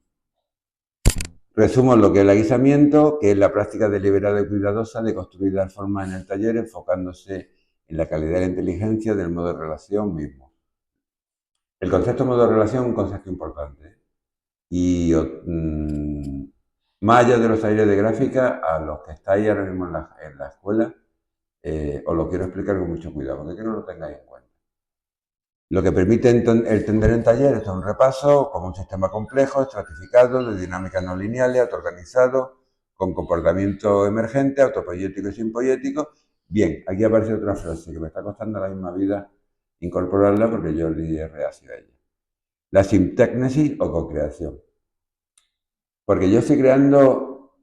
resumo lo que es el aguisamiento, que es la práctica deliberada y cuidadosa de construir las formas en el taller enfocándose en la calidad y la inteligencia del modo de relación mismo. El concepto de modo de relación es un concepto importante. Y más allá de los talleres de gráfica, a los que estáis ahora mismo en la escuela, os lo quiero explicar con mucho cuidado, porque que no lo tengáis en cuenta. Lo que permite entender en taller es un repaso como un sistema complejo, estratificado, de dinámicas no lineales, autoorganizado, con comportamiento emergente, autopoyético y simpoyético. Bien, aquí aparece otra frase que me está costando la misma vida incorporarla porque Jordi es reacio a ella. La simtecnesis o co-creación. Porque yo estoy creando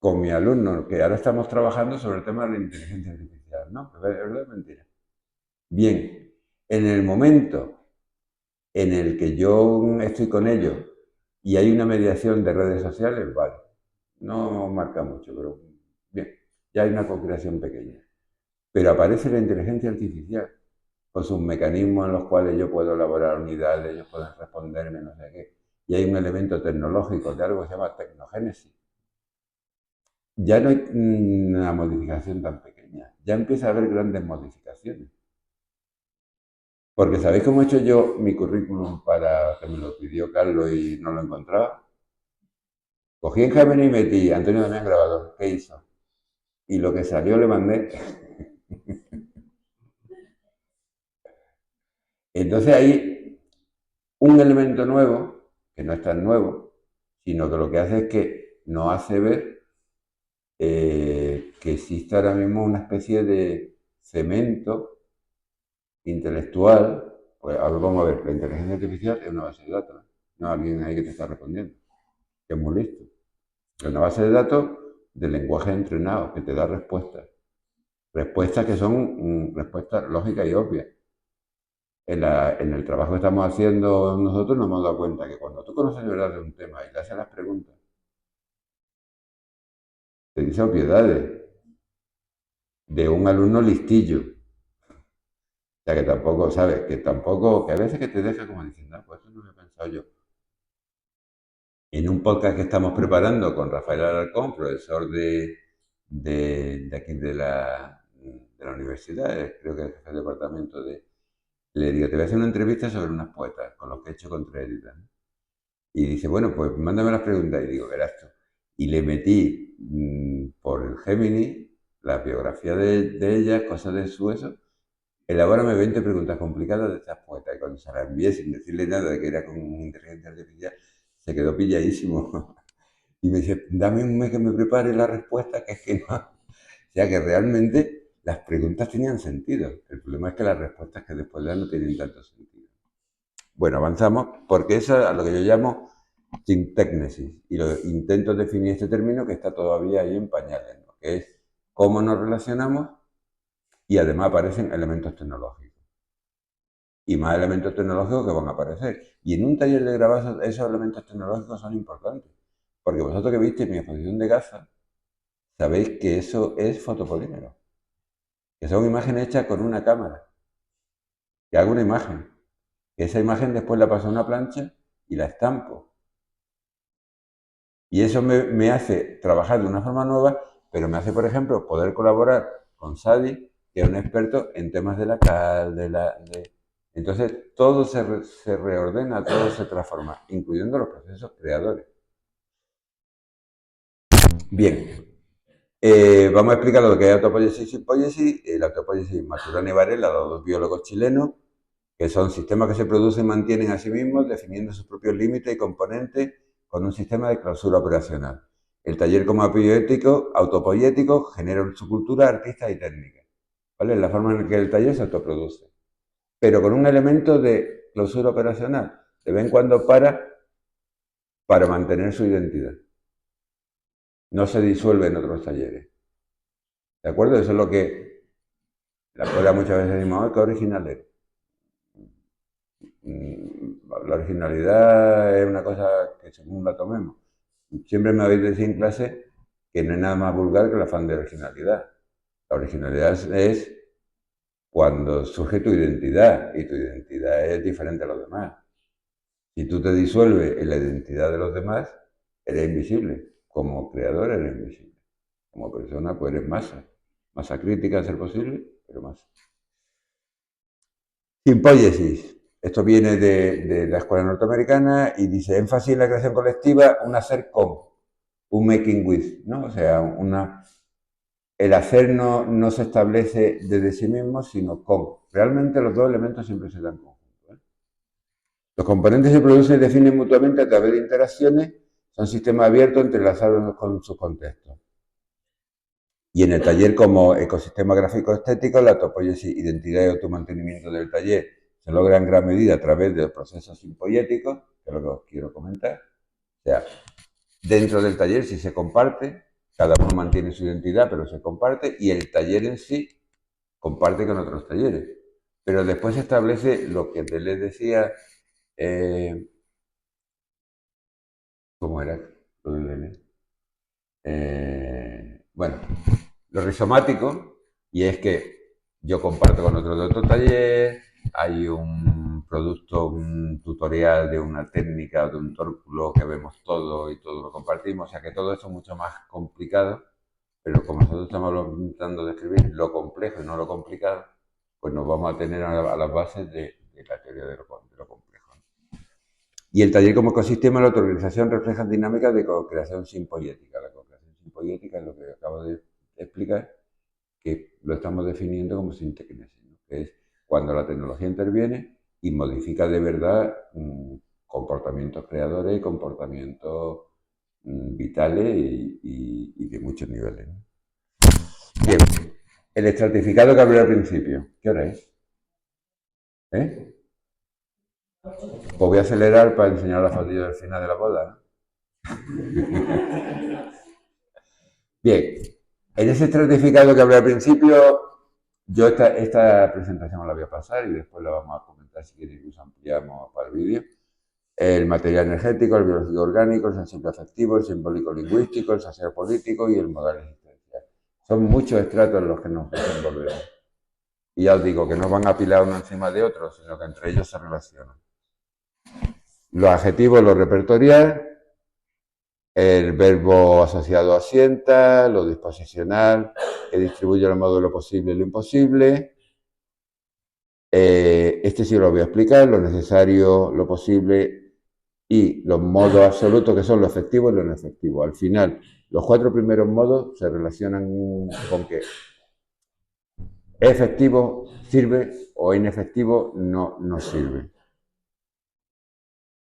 con mi alumno, que ahora estamos trabajando sobre el tema de la inteligencia artificial, ¿no? ¿Es verdad o mentira? Bien, en el momento en el que yo estoy con ellos y hay una mediación de redes sociales, vale, no marca mucho, pero bien, ya hay una co-creación pequeña. Pero aparece la inteligencia artificial con sus mecanismos en los cuales yo puedo elaborar unidades, ellos pueden responderme, no sé qué. Y hay un elemento tecnológico de algo que se llama tecnogénesis. Ya no hay una modificación tan pequeña, ya empieza a haber grandes modificaciones. Porque ¿sabéis cómo he hecho yo mi currículum para que me lo pidió Carlos y no lo encontraba? Cogí en Gemini y metí Antonio Damián Grabador. ¿Qué hizo? Y lo que salió le mandé. Entonces hay un elemento nuevo, que no es tan nuevo, sino que lo que hace es que nos hace ver que existe ahora mismo una especie de cemento intelectual. Pues ahora vamos a ver, la inteligencia artificial es una base de datos, no alguien ahí que te está respondiendo, que es muy listo. Es una base de datos de lenguaje entrenado que te da respuestas. Respuestas que son respuestas lógicas y obvias. En el trabajo que estamos haciendo nosotros nos hemos dado cuenta que cuando tú conoces la verdad de un tema y le haces las preguntas, te dice obviedades de un alumno listillo. O sea, que tampoco, ¿sabes? Que tampoco, que a veces que te deja como diciendo, ah, pues eso no lo he pensado yo. En un podcast que estamos preparando con Rafael Alarcón, profesor de aquí de la universidad, creo que es jefe de departamento de... Le digo, te voy a hacer una entrevista sobre unas poetas, con los que he hecho Contreras. Y dice, bueno, pues mándame las preguntas. Y digo, verás tú. Y le metí por el Gemini la biografía de ella, cosas de su eso. Elabórame 20 preguntas complicadas de estas poetas. Y cuando se las envié sin decirle nada de que era con inteligencia artificial, se quedó pilladísimo. Y me dice, dame un mes que me prepare la respuesta, que es que no. O sea que realmente las preguntas tenían sentido. El problema es que las respuestas que después dan no tienen tanto sentido. Bueno, avanzamos porque eso es a lo que yo llamo sintecnesis. Y lo intento definir este término que está todavía ahí en pañales, ¿no? Que es cómo nos relacionamos y además aparecen elementos tecnológicos. Y más elementos tecnológicos que van a aparecer. Y en un taller de grabado esos elementos tecnológicos son importantes. Porque vosotros que visteis mi exposición de Gaza, sabéis que eso es fotopolímero. Que son imágenes hechas con una cámara. Que hago una imagen. Que esa imagen después la paso a una plancha y la estampo. Y eso me hace trabajar de una forma nueva, pero me hace, por ejemplo, poder colaborar con Sadi, que es un experto en temas de la cal, Entonces, todo se reordena, todo se transforma, incluyendo los procesos creadores. Bien, vamos a explicar lo que es autopoiesis y simpoiesis. La autopoiesis, Maturana y Varela, los dos biólogos chilenos, que son sistemas que se producen y mantienen a sí mismos, definiendo sus propios límites y componentes con un sistema de clausura operacional. El taller como autopoiético genera su cultura, artistas y técnicas. ¿Vale? Es la forma en que el taller se autoproduce. Pero con un elemento de clausura operacional. De vez en cuando para mantener su identidad. No se disuelve en otros talleres. ¿De acuerdo? Eso es lo que la escuela muchas veces decimos, ¡ay, qué original eres! La originalidad es una cosa que según la tomemos. Siempre me habéis decir en clase que no hay nada más vulgar que el afán de originalidad. La originalidad es cuando surge tu identidad y tu identidad es diferente a los demás. Si tú te disuelves en la identidad de los demás, eres invisible. Como creador eres invisible. Como persona, pues eres masa. Masa crítica a ser posible, pero masa. Simpóiesis. Esto viene de la escuela norteamericana y dice énfasis en la creación colectiva, un hacer con, un making with, ¿no? O sea, el hacer no se establece desde sí mismo, sino con. Realmente los dos elementos siempre se dan conjuntos. Los componentes se producen y definen mutuamente a través de interacciones, son sistemas abiertos entrelazados con sus contextos. Y en el taller como ecosistema gráfico estético, la topóyesis, identidad y automantenimiento del taller se logra en gran medida a través de los procesos simpoyéticos, que es lo que os quiero comentar. O sea, dentro del taller sí se comparte, cada uno mantiene su identidad, pero se comparte, y el taller en sí comparte con otros talleres. Pero después se establece lo que te les decía, ¿cómo era lo de Deleuze? Bueno, lo rizomático, y es que yo comparto con otro de otro taller, hay un producto, un tutorial de una técnica, de un tórculo que vemos todo y todo lo compartimos, o sea que todo eso es mucho más complicado, pero como nosotros estamos intentando describir lo complejo y no lo complicado, pues nos vamos a tener a las bases de la teoría de lo complejo. Y el taller como ecosistema, la autoorganización refleja dinámicas de co-creación simpoyética. La co-creación simpoyética es lo que acabo de explicar, que lo estamos definiendo como sintequinesis, ¿no? Que es cuando la tecnología interviene y modifica de verdad comportamientos creadores y comportamientos vitales y de muchos niveles, ¿no? Bien, el estratificado que hablé al principio, ¿qué hora es? ¿Eh? Pues voy a acelerar para enseñar la fotilla del final de la boda, ¿no? Bien, en ese estratificado que hablé al principio, yo esta presentación la voy a pasar y después la vamos a comentar si queréis, incluso ampliamos para el vídeo. El material energético, el biológico orgánico, el sensible afectivo, el simbólico lingüístico, el social político y el modal existencial. Son muchos estratos en los que nos desenvolvemos. Y ya os digo que no van a apilar uno encima de otro, sino que entre ellos se relacionan. Los adjetivos, lo repertorial, el verbo asociado a sienta, lo disposicional, que distribuye lo modo de lo posible y lo imposible. Este sí lo voy a explicar, lo necesario, lo posible y los modos absolutos, que son lo efectivo y lo inefectivo. Al final, los 4 primeros modos se relacionan con que es efectivo, sirve, o inefectivo, no sirve.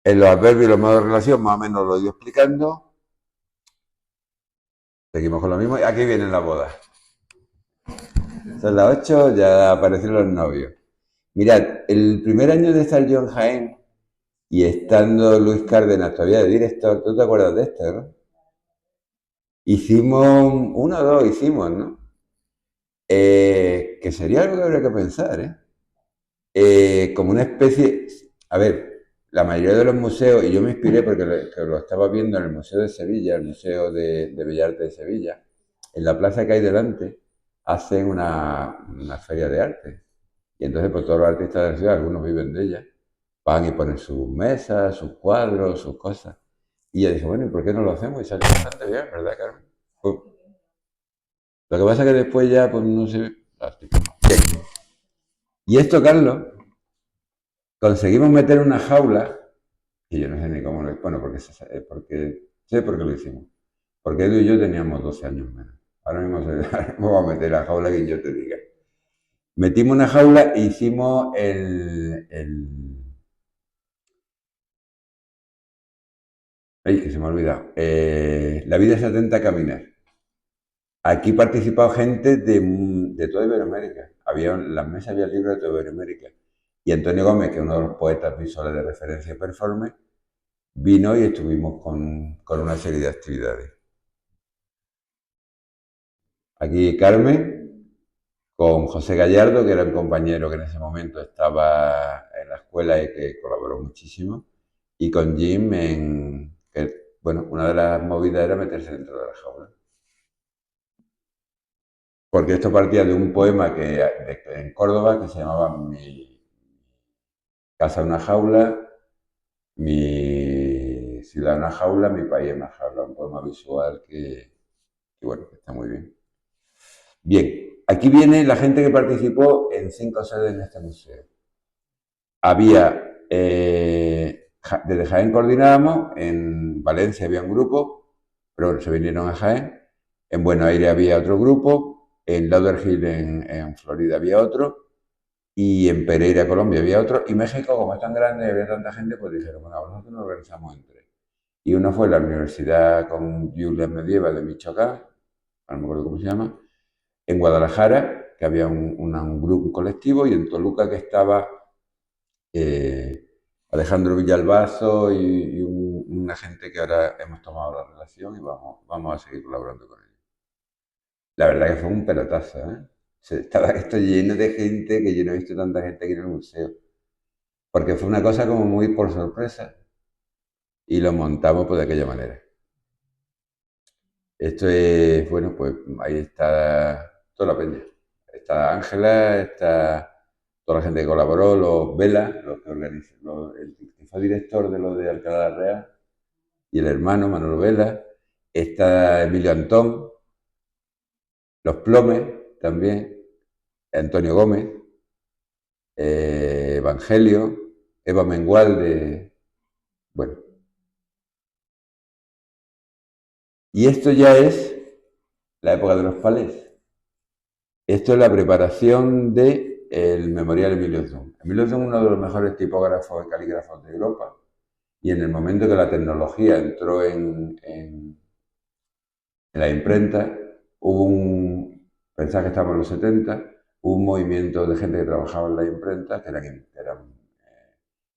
En los adverbios y los modos de relación, más o menos lo he ido explicando. Seguimos con lo mismo. Y aquí vienen las bodas. Son las 8, ya aparecieron los novios. Mirad, el primer año de estar yo en Jaén y estando Luis Cárdenas todavía de director, ¿tú te acuerdas de esto, no? Hicimos, uno o dos hicimos, ¿no? Que sería algo que habría que pensar, ¿eh? Como una especie, a ver, la mayoría de los museos, y yo me inspiré porque lo estaba viendo en el Museo de Sevilla, el Museo de Bellas Artes de Sevilla, en la plaza que hay delante, hacen una feria de arte. Y entonces, pues todos los artistas de la ciudad, algunos viven de ella, van y ponen sus mesas, sus cuadros, sus cosas. Y ella dice, bueno, ¿y por qué no lo hacemos? Y salió bastante bien, ¿verdad, Carmen? Pues, lo que pasa es que después ya, pues no sé. Bien. Y esto, Carlos, conseguimos meter una jaula, y yo no sé ni cómo lo. Bueno, porque sé por qué lo hicimos. Porque Edu y yo teníamos 12 años menos. Ahora mismo, vamos a meter la jaula que yo te diga. Metimos una jaula e hicimos Ay, que se me ha olvidado. La vida se atenta a caminar. Aquí participado gente de toda Iberoamérica. En las mesas había libros de toda Iberoamérica. Y Antonio Gómez, que es uno de los poetas visuales de referencia y performance, vino y estuvimos con una serie de actividades. Aquí Carmen, con José Gallardo, que era un compañero que en ese momento estaba en la escuela y que colaboró muchísimo, y con Jim que, bueno, una de las movidas era meterse dentro de la jaula. Porque esto partía de un poema en Córdoba que se llamaba Mi casa una jaula, mi ciudad una jaula, mi país una jaula, un poema visual que bueno, que está muy bien. Bien, aquí viene la gente que participó en 5 sedes en este museo. Había, desde Jaén coordinábamos, en Valencia había un grupo, pero bueno, se vinieron a Jaén, en Buenos Aires había otro grupo, en Lauderhill en Florida había otro, y en Pereira, Colombia había otro, y México, como es tan grande y había tanta gente, pues dijeron, bueno, nosotros nos organizamos en tres. Y uno fue la Universidad con Julian Medieva de Michoacán, no me acuerdo cómo se llama, en Guadalajara, que había un grupo, un colectivo, y en Toluca que estaba eh, Alejandro Villalbazo y una gente que ahora hemos tomado la relación y vamos a seguir colaborando con ellos. La verdad que fue un pelotazo, ¿eh? Estaba esto lleno de gente que yo no he visto tanta gente aquí en el museo. Porque fue una cosa como muy por sorpresa y lo montamos pues de aquella manera. Esto es, bueno, pues ahí está toda la peña. Está Ángela, está toda la gente que colaboró, los Vela, los que organizan, el que fue director de lo de Alcalá de la Real, y el hermano Manolo Vela, está Emilio Antón, los Plomes también, Antonio Gómez, Evangelio, Eva Mengualde, bueno. Y esto ya es la época de los palés. Esto es la preparación del Memorial Emilio Zum. Emilio Zum es uno de los mejores tipógrafos y calígrafos de Europa. Y en el momento que la tecnología entró en la imprenta, pensaba que estábamos en los 70, hubo un movimiento de gente que trabajaba en la imprenta, que eran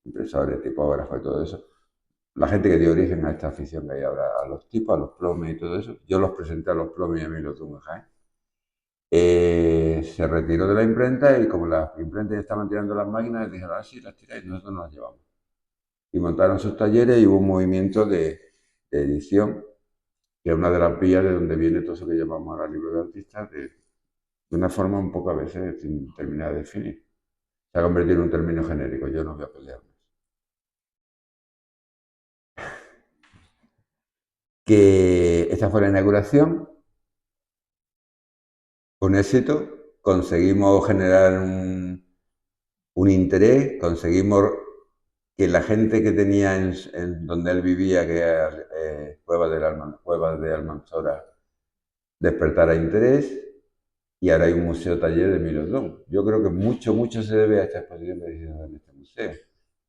impresores, tipógrafos y todo eso. La gente que dio origen a esta afición que hay ahora, a los tipos, a los plomes y todo eso. Yo los presenté a los plomes y a Emilio Zum en Jaén. Se retiró de la imprenta y como las imprentas ya estaban tirando las máquinas, dijeron, ah, sí, las tiráis, nosotros nos las llevamos. Y montaron sus talleres y hubo un movimiento de edición, que es una de las vías de donde viene todo eso que llamamos ahora libro de artistas, de una forma un poco a veces sin terminar de definir. Se ha convertido en un término genérico, yo no voy a pelear más. Que esta fue la inauguración, un éxito, conseguimos generar un interés, conseguimos que la gente que tenía en donde él vivía, que era Cuevas de Almanzora, despertara interés, y ahora hay un museo taller de Milodón. Yo creo que mucho se debe a esta exposición que hicimos en este museo.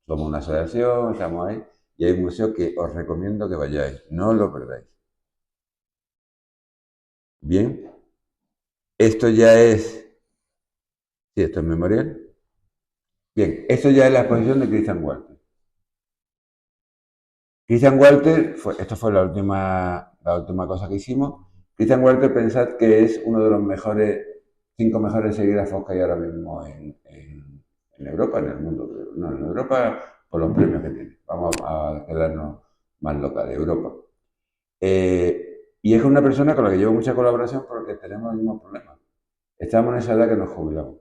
Somos una asociación, estamos ahí, y hay un museo que os recomiendo que vayáis, no lo perdáis. Bien, esto ya es, sí, esto es memorial. Bien, esto ya es la exposición de Christian Walter. Christian Walter, esto fue la última cosa que hicimos. Christian Walter, pensad que es uno de los 5 mejores serigrafos que hay ahora mismo en Europa, en el mundo. No, en Europa por los premios que tiene. Vamos a quedarnos más locales, Europa. Y es una persona con la que llevo mucha colaboración porque tenemos el mismo problema. Estamos en esa edad que nos jubilamos,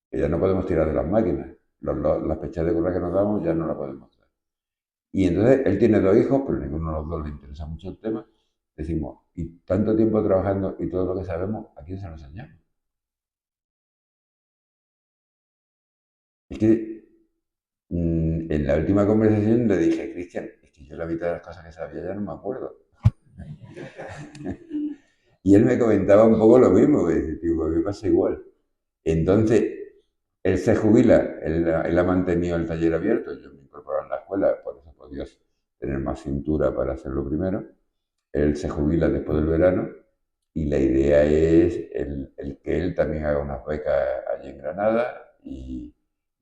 que ya no podemos tirar de las máquinas. Las fechas de curra que nos damos ya no las podemos hacer. Y entonces él tiene 2 hijos, pero ninguno de los dos le interesa mucho el tema. Decimos, y tanto tiempo trabajando y todo lo que sabemos, ¿a quién se lo enseñamos? Es que en la última conversación le dije, Cristian, es que yo la mitad de las cosas que sabía ya no me acuerdo. Y él me comentaba un poco lo mismo, que dice, tío, a mí me pasa igual. Entonces, él se jubila, él ha mantenido el taller abierto, yo me incorporé en la escuela, por eso podía tener más cintura para hacerlo primero. Él se jubila después del verano y la idea es el que él también haga unas becas allí en Granada y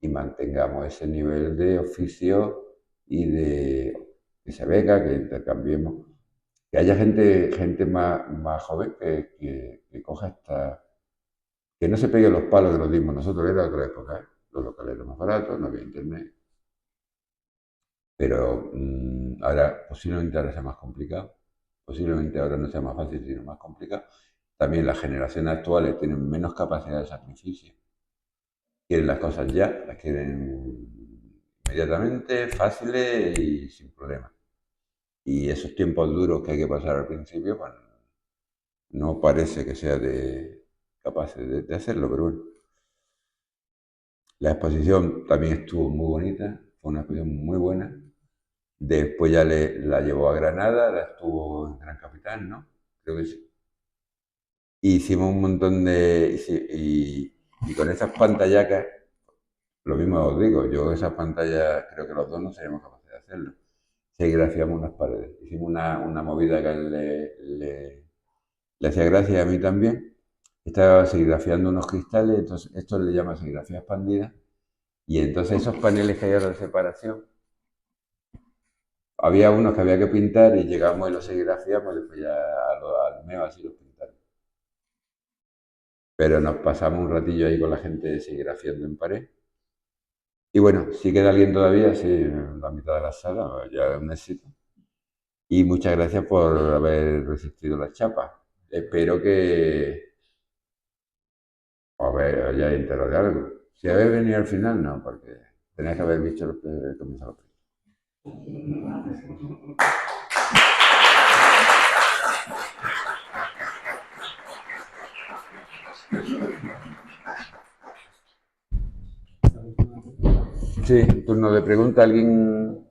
mantengamos ese nivel de oficio y de esa beca, que intercambiemos, que haya gente más joven que coja Que no se peguen los palos que nos dimos nosotros, era otra época, ¿eh? Los locales eran más baratos, no había internet, pero ahora posiblemente ahora sea más complicado, posiblemente ahora no sea más fácil, sino más complicado. También las generaciones actuales tienen menos capacidad de sacrificio, quieren las cosas ya, las quieren inmediatamente, fáciles y sin problemas. Y esos tiempos duros que hay que pasar al principio, pues no parece que sea capaz de hacerlo, pero bueno. La exposición también estuvo muy bonita, fue una exposición muy buena. Después ya la llevó a Granada, la estuvo en Gran Capitán, ¿no? Creo que sí. Hicimos un montón y con esas pantallacas, lo mismo os digo, yo esas pantallas creo que los dos no seríamos capaces de hacerlo. Serigrafiamos unas paredes. Hicimos una movida que a él le hacía gracia y a mí también. Estaba serigrafiando unos cristales, entonces esto le llama serigrafía expandida. Y entonces esos paneles que hay ahora de separación, había unos que había que pintar y llegamos y los serigrafiamos y después ya al mes así los pintamos. Pero nos pasamos un ratillo ahí con la gente serigrafiando en pared. Y bueno, si queda alguien todavía, sí, en la mitad de la sala, ya es un éxito. Y muchas gracias por haber resistido la chapa. Espero que os hayáis enterado de algo. Si habéis venido al final, no, porque tenéis que haber visto los que comenzado. Sí, turno de pregunta. ¿Alguien?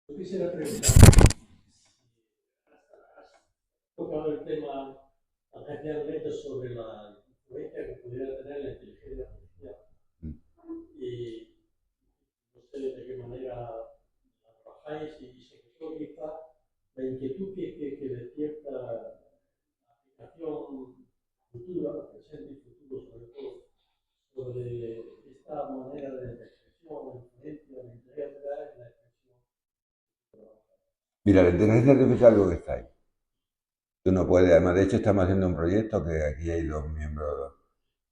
Yo quisiera preguntar, tocado el tema tangencialmente sobre la influencia que pudiera tener la inteligencia artificial y no sé de qué manera la trabajáis y sobre todo quizá la inquietud que despierta la aplicación futura, presente y futuro sobre todo, sobre esta manera de expresión o influencia de la inteligencia en la expresión. Mira, la inteligencia artificial es algo que está ahí. Tú no puedes, además, de hecho, estamos haciendo un proyecto que aquí hay dos miembros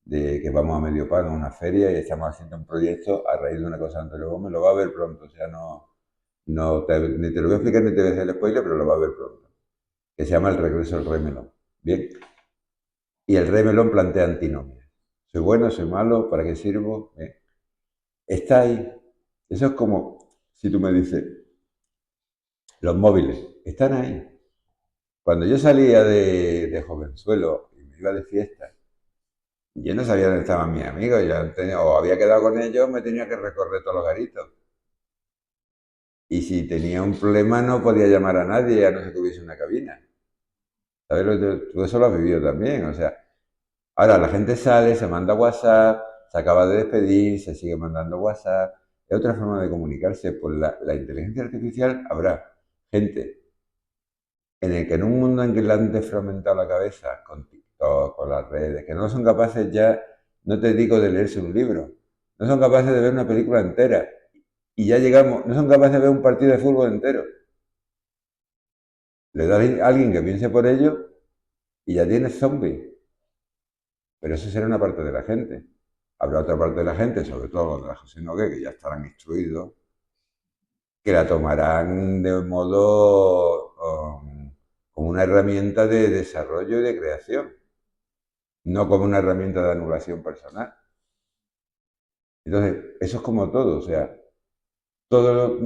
de que vamos a medio pago a una feria y estamos haciendo un proyecto a raíz de una cosa anterior. Luego me lo va a ver pronto, o sea, ni te lo voy a explicar ni te voy a hacer el spoiler, pero lo va a ver pronto. Que se llama El regreso del rey Melón. Bien. Y el rey Melón plantea antinomias. ¿Soy bueno, soy malo? ¿Para qué sirvo? Bien. Está ahí. Eso es como si tú me dices, los móviles están ahí. Cuando yo salía de jovenzuelo y me iba de fiesta, yo no sabía dónde estaban mis amigos, o había quedado con ellos, me tenía que recorrer todos los garitos. Y si tenía un problema no podía llamar a nadie, a no ser que hubiese una cabina. ¿Sabes? Tú eso lo has vivido también, o sea, ahora la gente sale, se manda WhatsApp, se acaba de despedir, se sigue mandando WhatsApp. Es otra forma de comunicarse. Pues la inteligencia artificial habrá gente en el que en un mundo en que le han desfragmentado la cabeza con TikTok, con las redes, que no son capaces ya, no te digo de leerse un libro, no son capaces de ver una película entera. Y ya llegamos, no son capaces de ver un partido de fútbol entero. Le da a alguien que piense por ello y ya tienes zombies. Pero eso será una parte de la gente. Habrá otra parte de la gente, sobre todo los de la José Nogué, que ya estarán instruidos, que la tomarán de modo como una herramienta de desarrollo y de creación, no como una herramienta de anulación personal. Entonces, eso es como todo, o sea, todo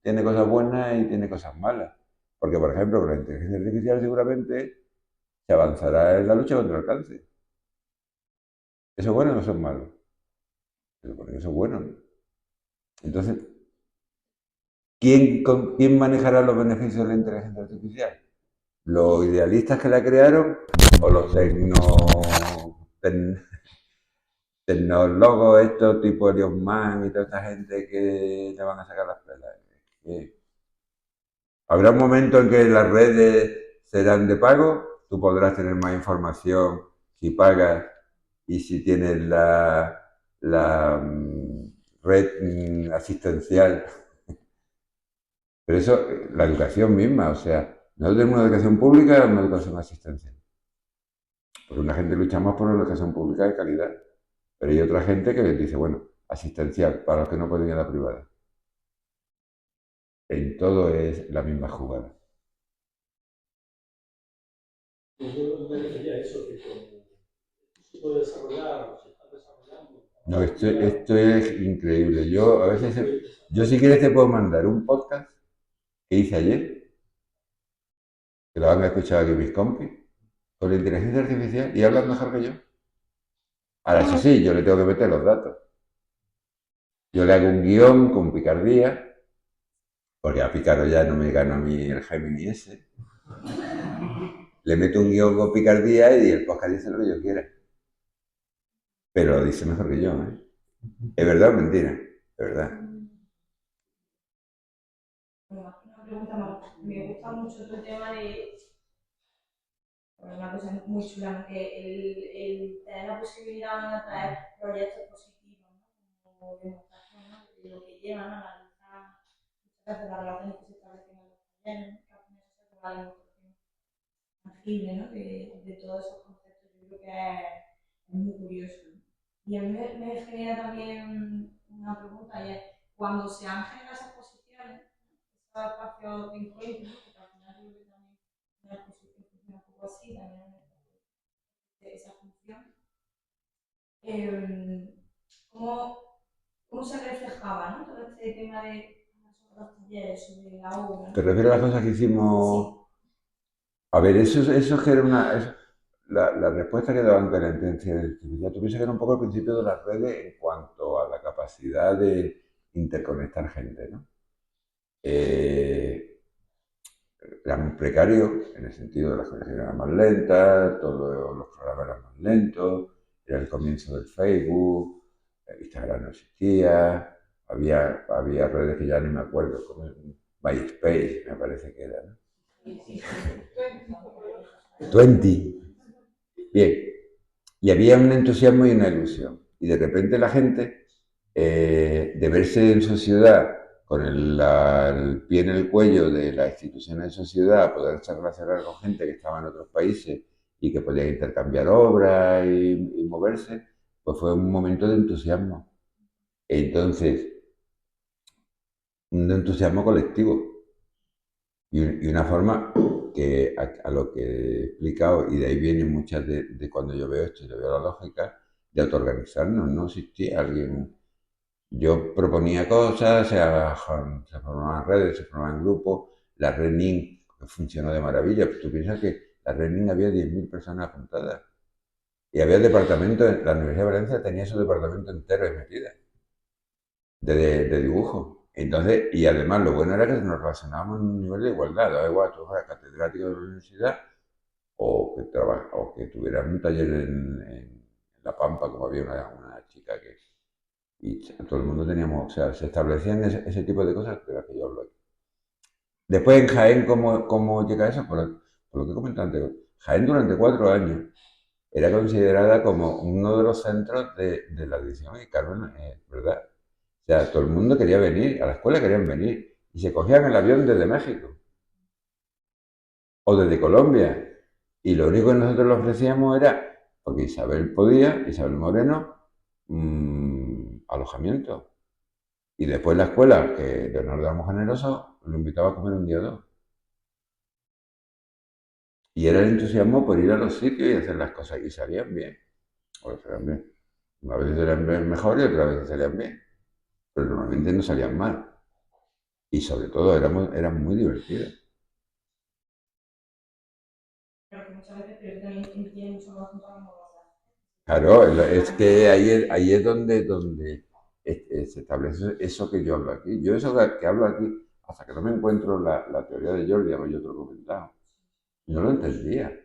tiene cosas buenas y tiene cosas malas. Porque, por ejemplo, con la inteligencia artificial seguramente se avanzará en la lucha contra el cáncer. ¿Eso es bueno o no eso es malo? Se supone que eso es bueno, ¿no? Entonces, ¿quién manejará los beneficios de la inteligencia artificial? ¿Los idealistas que la crearon o los tecnólogos, estos tipo Elon Musk y toda esta gente que le van a sacar las pelas? Que habrá un momento en que las redes serán de pago, tú podrás tener más información si pagas y si tienes la red asistencial. Pero eso, la educación misma, o sea, Nosotros tenemos una educación pública y una educación asistencial. Porque una gente luchamos por una educación pública de calidad, pero hay otra gente que dice, bueno, asistencial, para los que no pueden ir a la privada. En todo es la misma jugada. Pues yo me refería a eso, que como se puede desarrollar, se está desarrollando No, cada día, esto es increíble. Yo a veces, yo si quieres te puedo mandar un podcast que hice ayer, que lo han escuchado aquí mis compis, con la inteligencia artificial y hablan mejor que yo. Ahora, eso sí, yo le tengo que meter los datos. Yo le hago un guión con picardía, porque a Pícaro ya no me gana a mí el Gemini ese. Le meto un guión con picardía y el podcast dice lo que yo quiera. Pero lo dice mejor que yo, ¿eh? ¿Es verdad o mentira? Es verdad. Una pregunta más. Me gusta mucho tu tema de una cosa muy chula, ¿no? Que el tener la posibilidad de traer proyectos positivos, ¿no? Como demostración, ¿no? De lo que llevan a analizar muchas veces las relaciones que se establecen en los talleres, ¿no? Que al final eso es la demostración tangible, ¿no? De todos esos conceptos. Yo creo que es muy curioso. Y a mí me genera también una pregunta, y es, cuando se han generado esas posiciones, esos espacios de encuentro, ¿no? Porque al final yo creo que también una exposición funciona un poco así, también es un espacio de esa función. ¿Cómo, ¿Cómo se reflejaba, ¿no? Todo este tema de sobre los talleres, sobre la obra, ¿Te ¿no? refieres a las cosas que hicimos? Sí. A ver, eso es que era una. La respuesta que daba ante la inteligencia artificial, tú piensas que era un poco el principio de las redes en cuanto a la capacidad de interconectar gente, ¿no? Eh, Era muy precario, en el sentido de las conexiones eran más lentas, todos los programas eran más lentos, era el comienzo del Facebook, el Instagram no existía, había redes que ya ni me acuerdo, como MySpace me parece que era, ¿no? 20. Bien, y había un entusiasmo y una ilusión. Y de repente la gente, de verse en sociedad con el pie en el cuello de las instituciones de sociedad, poderse relacionar con gente que estaba en otros países y que podía intercambiar obras y moverse, pues fue un momento de entusiasmo. Entonces, un entusiasmo colectivo. Y una forma que a lo que he explicado, y de ahí vienen muchas de cuando yo veo esto, yo veo la lógica, de autoorganizarnos. No existía alguien. Yo proponía cosas, se formaban redes, se formaban grupos. La Red NIN funcionó de maravilla. Pues tú piensas que la Red NIN había 10.000 personas apuntadas. Y había departamentos, la Universidad de Valencia tenía su departamento entero ahí metida de dibujo. Entonces, y además lo bueno era que nos relacionábamos en un nivel de igualdad. Da igual, tú eras catedrático de la universidad o que tuvieras un taller en La Pampa, como había una chica que... Y todo el mundo teníamos, o sea, se establecían ese tipo de cosas de las que yo hablo aquí. Después en Jaén, ¿cómo llega eso? Por lo que comenté antes. Jaén durante 4 años era considerada como uno de los centros de la edición y Carmen, ¿verdad? O sea, todo el mundo quería venir, a la escuela querían venir y se cogían el avión desde México o desde Colombia. Y lo único que nosotros le ofrecíamos era, porque Isabel podía, Isabel Moreno, alojamiento. Y después la escuela, que Leonardo éramos generosos, lo invitaba a comer un día o dos. Y era el entusiasmo por ir a los sitios y hacer las cosas y salían bien. O salían bien. Una vez salían bien mejor y otra vez salían bien. Pero normalmente no salían mal. Y sobre todo eran muy divertidas. Pero que muchas veces, pero que también tiene mucho más junto a la movilidad. Claro, es que ahí es donde se establece eso que yo hablo aquí. Yo eso que hablo aquí, hasta que no me encuentro la teoría de Jordi, como yo te lo he comentado, no lo entendía.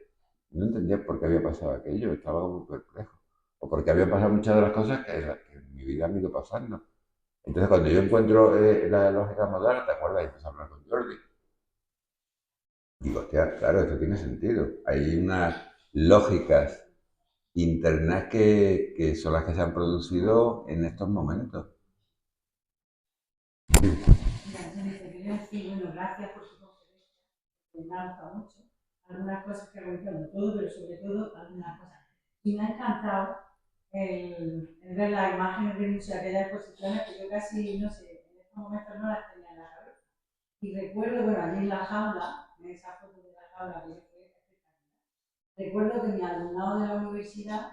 No entendía por qué había pasado aquello, estaba como perplejo. O porque habían pasado muchas de las cosas que en mi vida han ido pasando. Entonces, cuando yo encuentro la lógica moderna, ¿te acuerdas? Y empiezo a hablar con Jordi. Digo, hostia, claro, esto tiene sentido. Hay unas lógicas internas que son las que se han producido en estos momentos. Sí, bueno, gracias por su conferencia. me ha gustado mucho. Algunas cosas que no todo, pero sobre todo algunas cosas. Y me ha encantado el ver las imágenes de muchas de aquellas exposiciones que yo casi, no sé, en estos momentos no las tenía en la cabeza. Y recuerdo, bueno, allí en la jaula, en esa foto de la jaula que yo fui espectacular, recuerdo que mi alumnado de la universidad,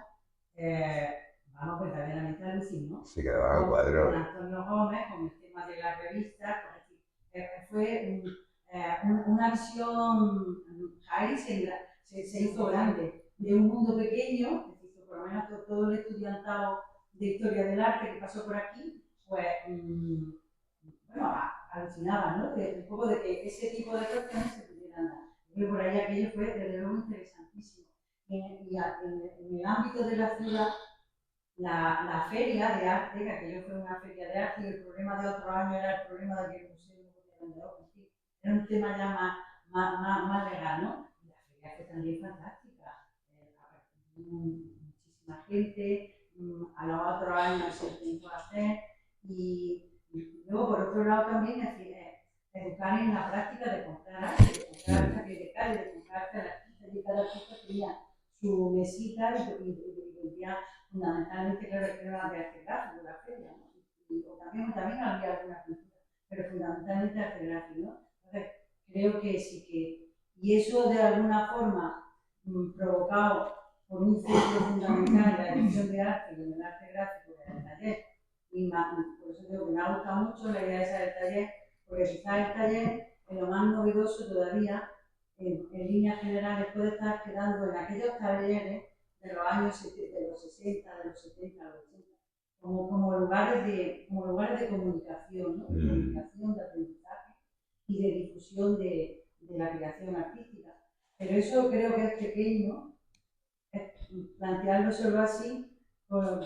vamos, verdaderamente alucinó. Se quedaba a cuadro. Con Antonio Gómez, con el tema de las revistas, fue una visión, Jaén se hizo grande, de un mundo pequeño, es decir, por lo menos todo el estudiantado de historia del arte que pasó por aquí, pues, bueno, alucinaba, ¿no? Un poco de que ese tipo de cuestiones se pudieran dar. Yo por ahí aquello fue, desde luego, interesantísimo. Y en el ámbito de la ciudad, la feria de arte, que aquello fue una feria de arte, y el problema de otro año era el problema de que el museo no podía vender obras. Era un tema ya más legal, ¿no? Y la feria fue también fantástica. Muchísima gente, a los otros años se intentó hacer, y luego por otro lado también es decir, educar en la práctica de comprar arte, de comprar arte al artista, y cada artista tenía su mesita y vendía fundamentalmente, claro, que era de arte gráfico, la feria, ¿no? O también había alguna pintura, pero fundamentalmente arte gráfico, ¿no? Entonces, creo que sí que, y eso de alguna forma provocado por un centro fundamental de la edición de arte y en el arte gráfico del taller, y por eso digo que me ha gustado mucho la idea esa del taller, porque quizás el taller es lo más novedoso todavía, en líneas generales puede estar quedando en aquellos talleres de los años de los 60, de los 70, de los 80, como lugares de comunicación, ¿no? De comunicación, de aprendizaje y de difusión de la creación artística. Pero eso creo que es pequeño, plantearlo solo así, con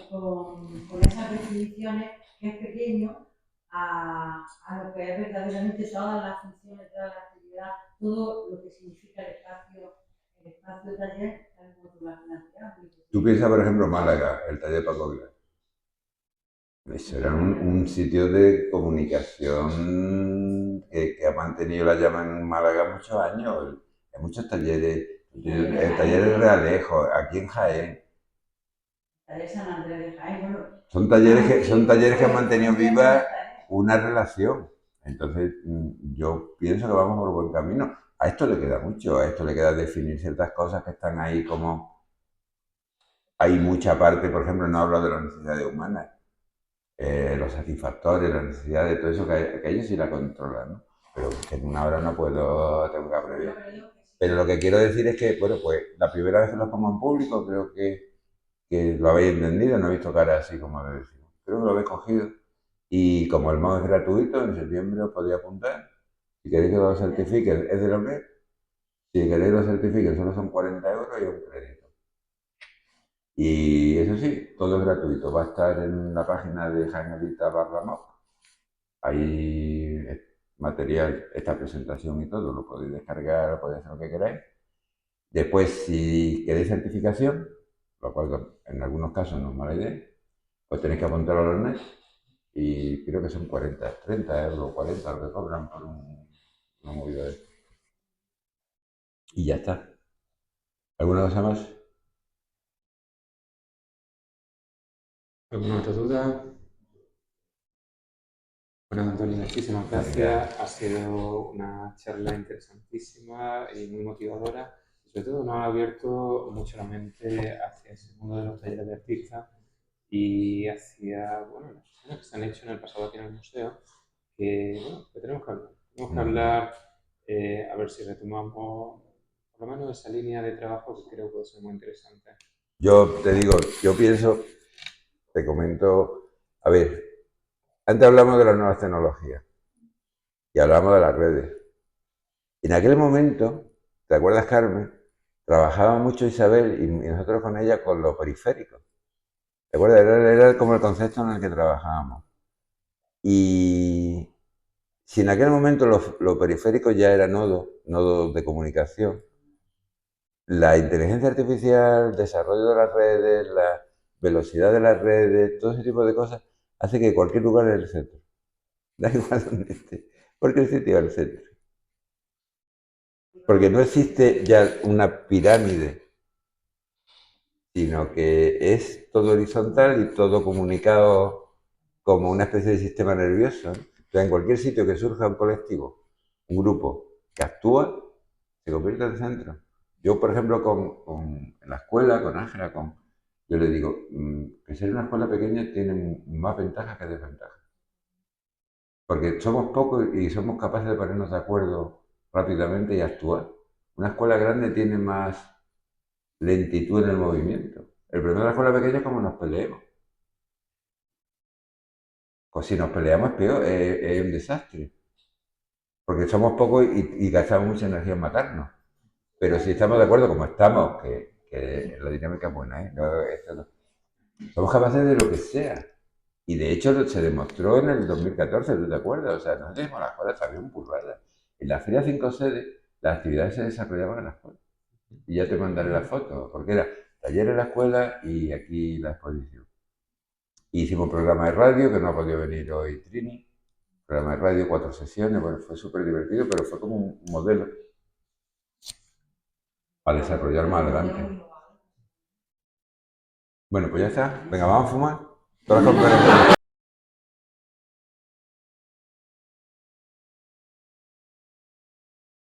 esas definiciones, que es pequeño a lo que es verdaderamente todas las funciones, toda la actividad, todo lo que significa el espacio de taller, tal como tú lo has planteado. Tú piensas, por ejemplo, Málaga, el taller Paco Vilar. Eso era un sitio de comunicación que ha mantenido la llama en Málaga muchos años. Hay muchos talleres, el taller de Realejo, aquí en Jaén. Taller San Andrés de Jaén, bueno. Son talleres que han mantenido viva una relación. Entonces, yo pienso que vamos por buen camino. A esto le queda mucho, a esto le queda definir ciertas cosas que están ahí como... Hay mucha parte, por ejemplo, no hablo de las necesidades humanas, los satisfactores, las necesidades, todo eso, que ellos sí la controlan, ¿no? Pero que en una hora no puedo, tengo que abreviar. Pero lo que quiero decir es que, bueno, pues la primera vez que lo pongo en público, creo que lo habéis entendido, no he visto cara así como lo decimos. Creo que lo habéis cogido. Y como el MOOC es gratuito, en septiembre os podéis apuntar. Si queréis que lo certifique, es de lo que. Si queréis lo certifique, solo son 40 euros y un crédito. Y eso sí, todo es gratuito. Va a estar en la página de Jaenelita/MOOC. Hay material, esta presentación y todo, lo podéis descargar, lo podéis hacer lo que queráis. Después, si queréis certificación, lo cual en algunos casos no es mala idea, pues tenéis que apuntar a los NES y creo que son 40, 30 euros, 40 lo que cobran por una movida de esto. Y ya está. ¿Alguna cosa más? ¿Alguna otra duda? Bueno, Antonio, muchísimas gracias. Ha sido una charla interesantísima y muy motivadora. Y sobre todo nos ha abierto mucho la mente hacia ese mundo de los talleres de artistas y hacia, bueno, las cosas que se han hecho en el pasado aquí en el museo, que, bueno, que tenemos que hablar. Tenemos que hablar, a ver si retomamos por lo menos esa línea de trabajo que creo que puede ser muy interesante. Yo te digo, yo pienso, te comento, a ver, antes hablamos de las nuevas tecnologías y hablamos de las redes. Y en aquel momento, ¿te acuerdas, Carmen? Trabajaba mucho Isabel y nosotros con ella con los periféricos. ¿Te acuerdas? Era como el concepto en el que trabajábamos. Y si en aquel momento los periféricos ya eran nodos de comunicación, la inteligencia artificial, el desarrollo de las redes, la velocidad de las redes, todo ese tipo de cosas, hace que cualquier lugar es el centro. Da igual donde esté, cualquier sitio es el centro. Porque no existe ya una pirámide, sino que es todo horizontal y todo comunicado como una especie de sistema nervioso, ¿no? Entonces, en cualquier sitio que surja un colectivo, un grupo que actúa, se convierte en el centro. Yo, por ejemplo, en la escuela, con Ángela, yo le digo que ser una escuela pequeña tiene más ventajas que desventajas. Porque somos pocos y somos capaces de ponernos de acuerdo rápidamente y actuar. Una escuela grande tiene más lentitud en el movimiento. El problema de la escuela pequeña es cómo nos peleemos. Pues si nos peleamos es peor, es un desastre. Porque somos pocos y gastamos mucha energía en matarnos. Pero si estamos de acuerdo como estamos, que la dinámica es buena, ¿eh? Somos capaces de lo que sea. Y de hecho se demostró en el 2014, ¿tú te acuerdas? O sea, nosotros teníamos la escuela también burrada. En la Feria 5 sedes, las actividades se desarrollaban en la escuela. Y ya te mandaré la foto, porque era taller en la escuela y aquí la exposición. Hicimos un programa de radio, que no ha podido venir hoy Trini. Programa de radio, 4 sesiones, bueno, fue súper divertido, pero fue como un modelo para desarrollar más adelante. Bueno, pues ya está. Venga, vamos a fumar. Todas las conferencias.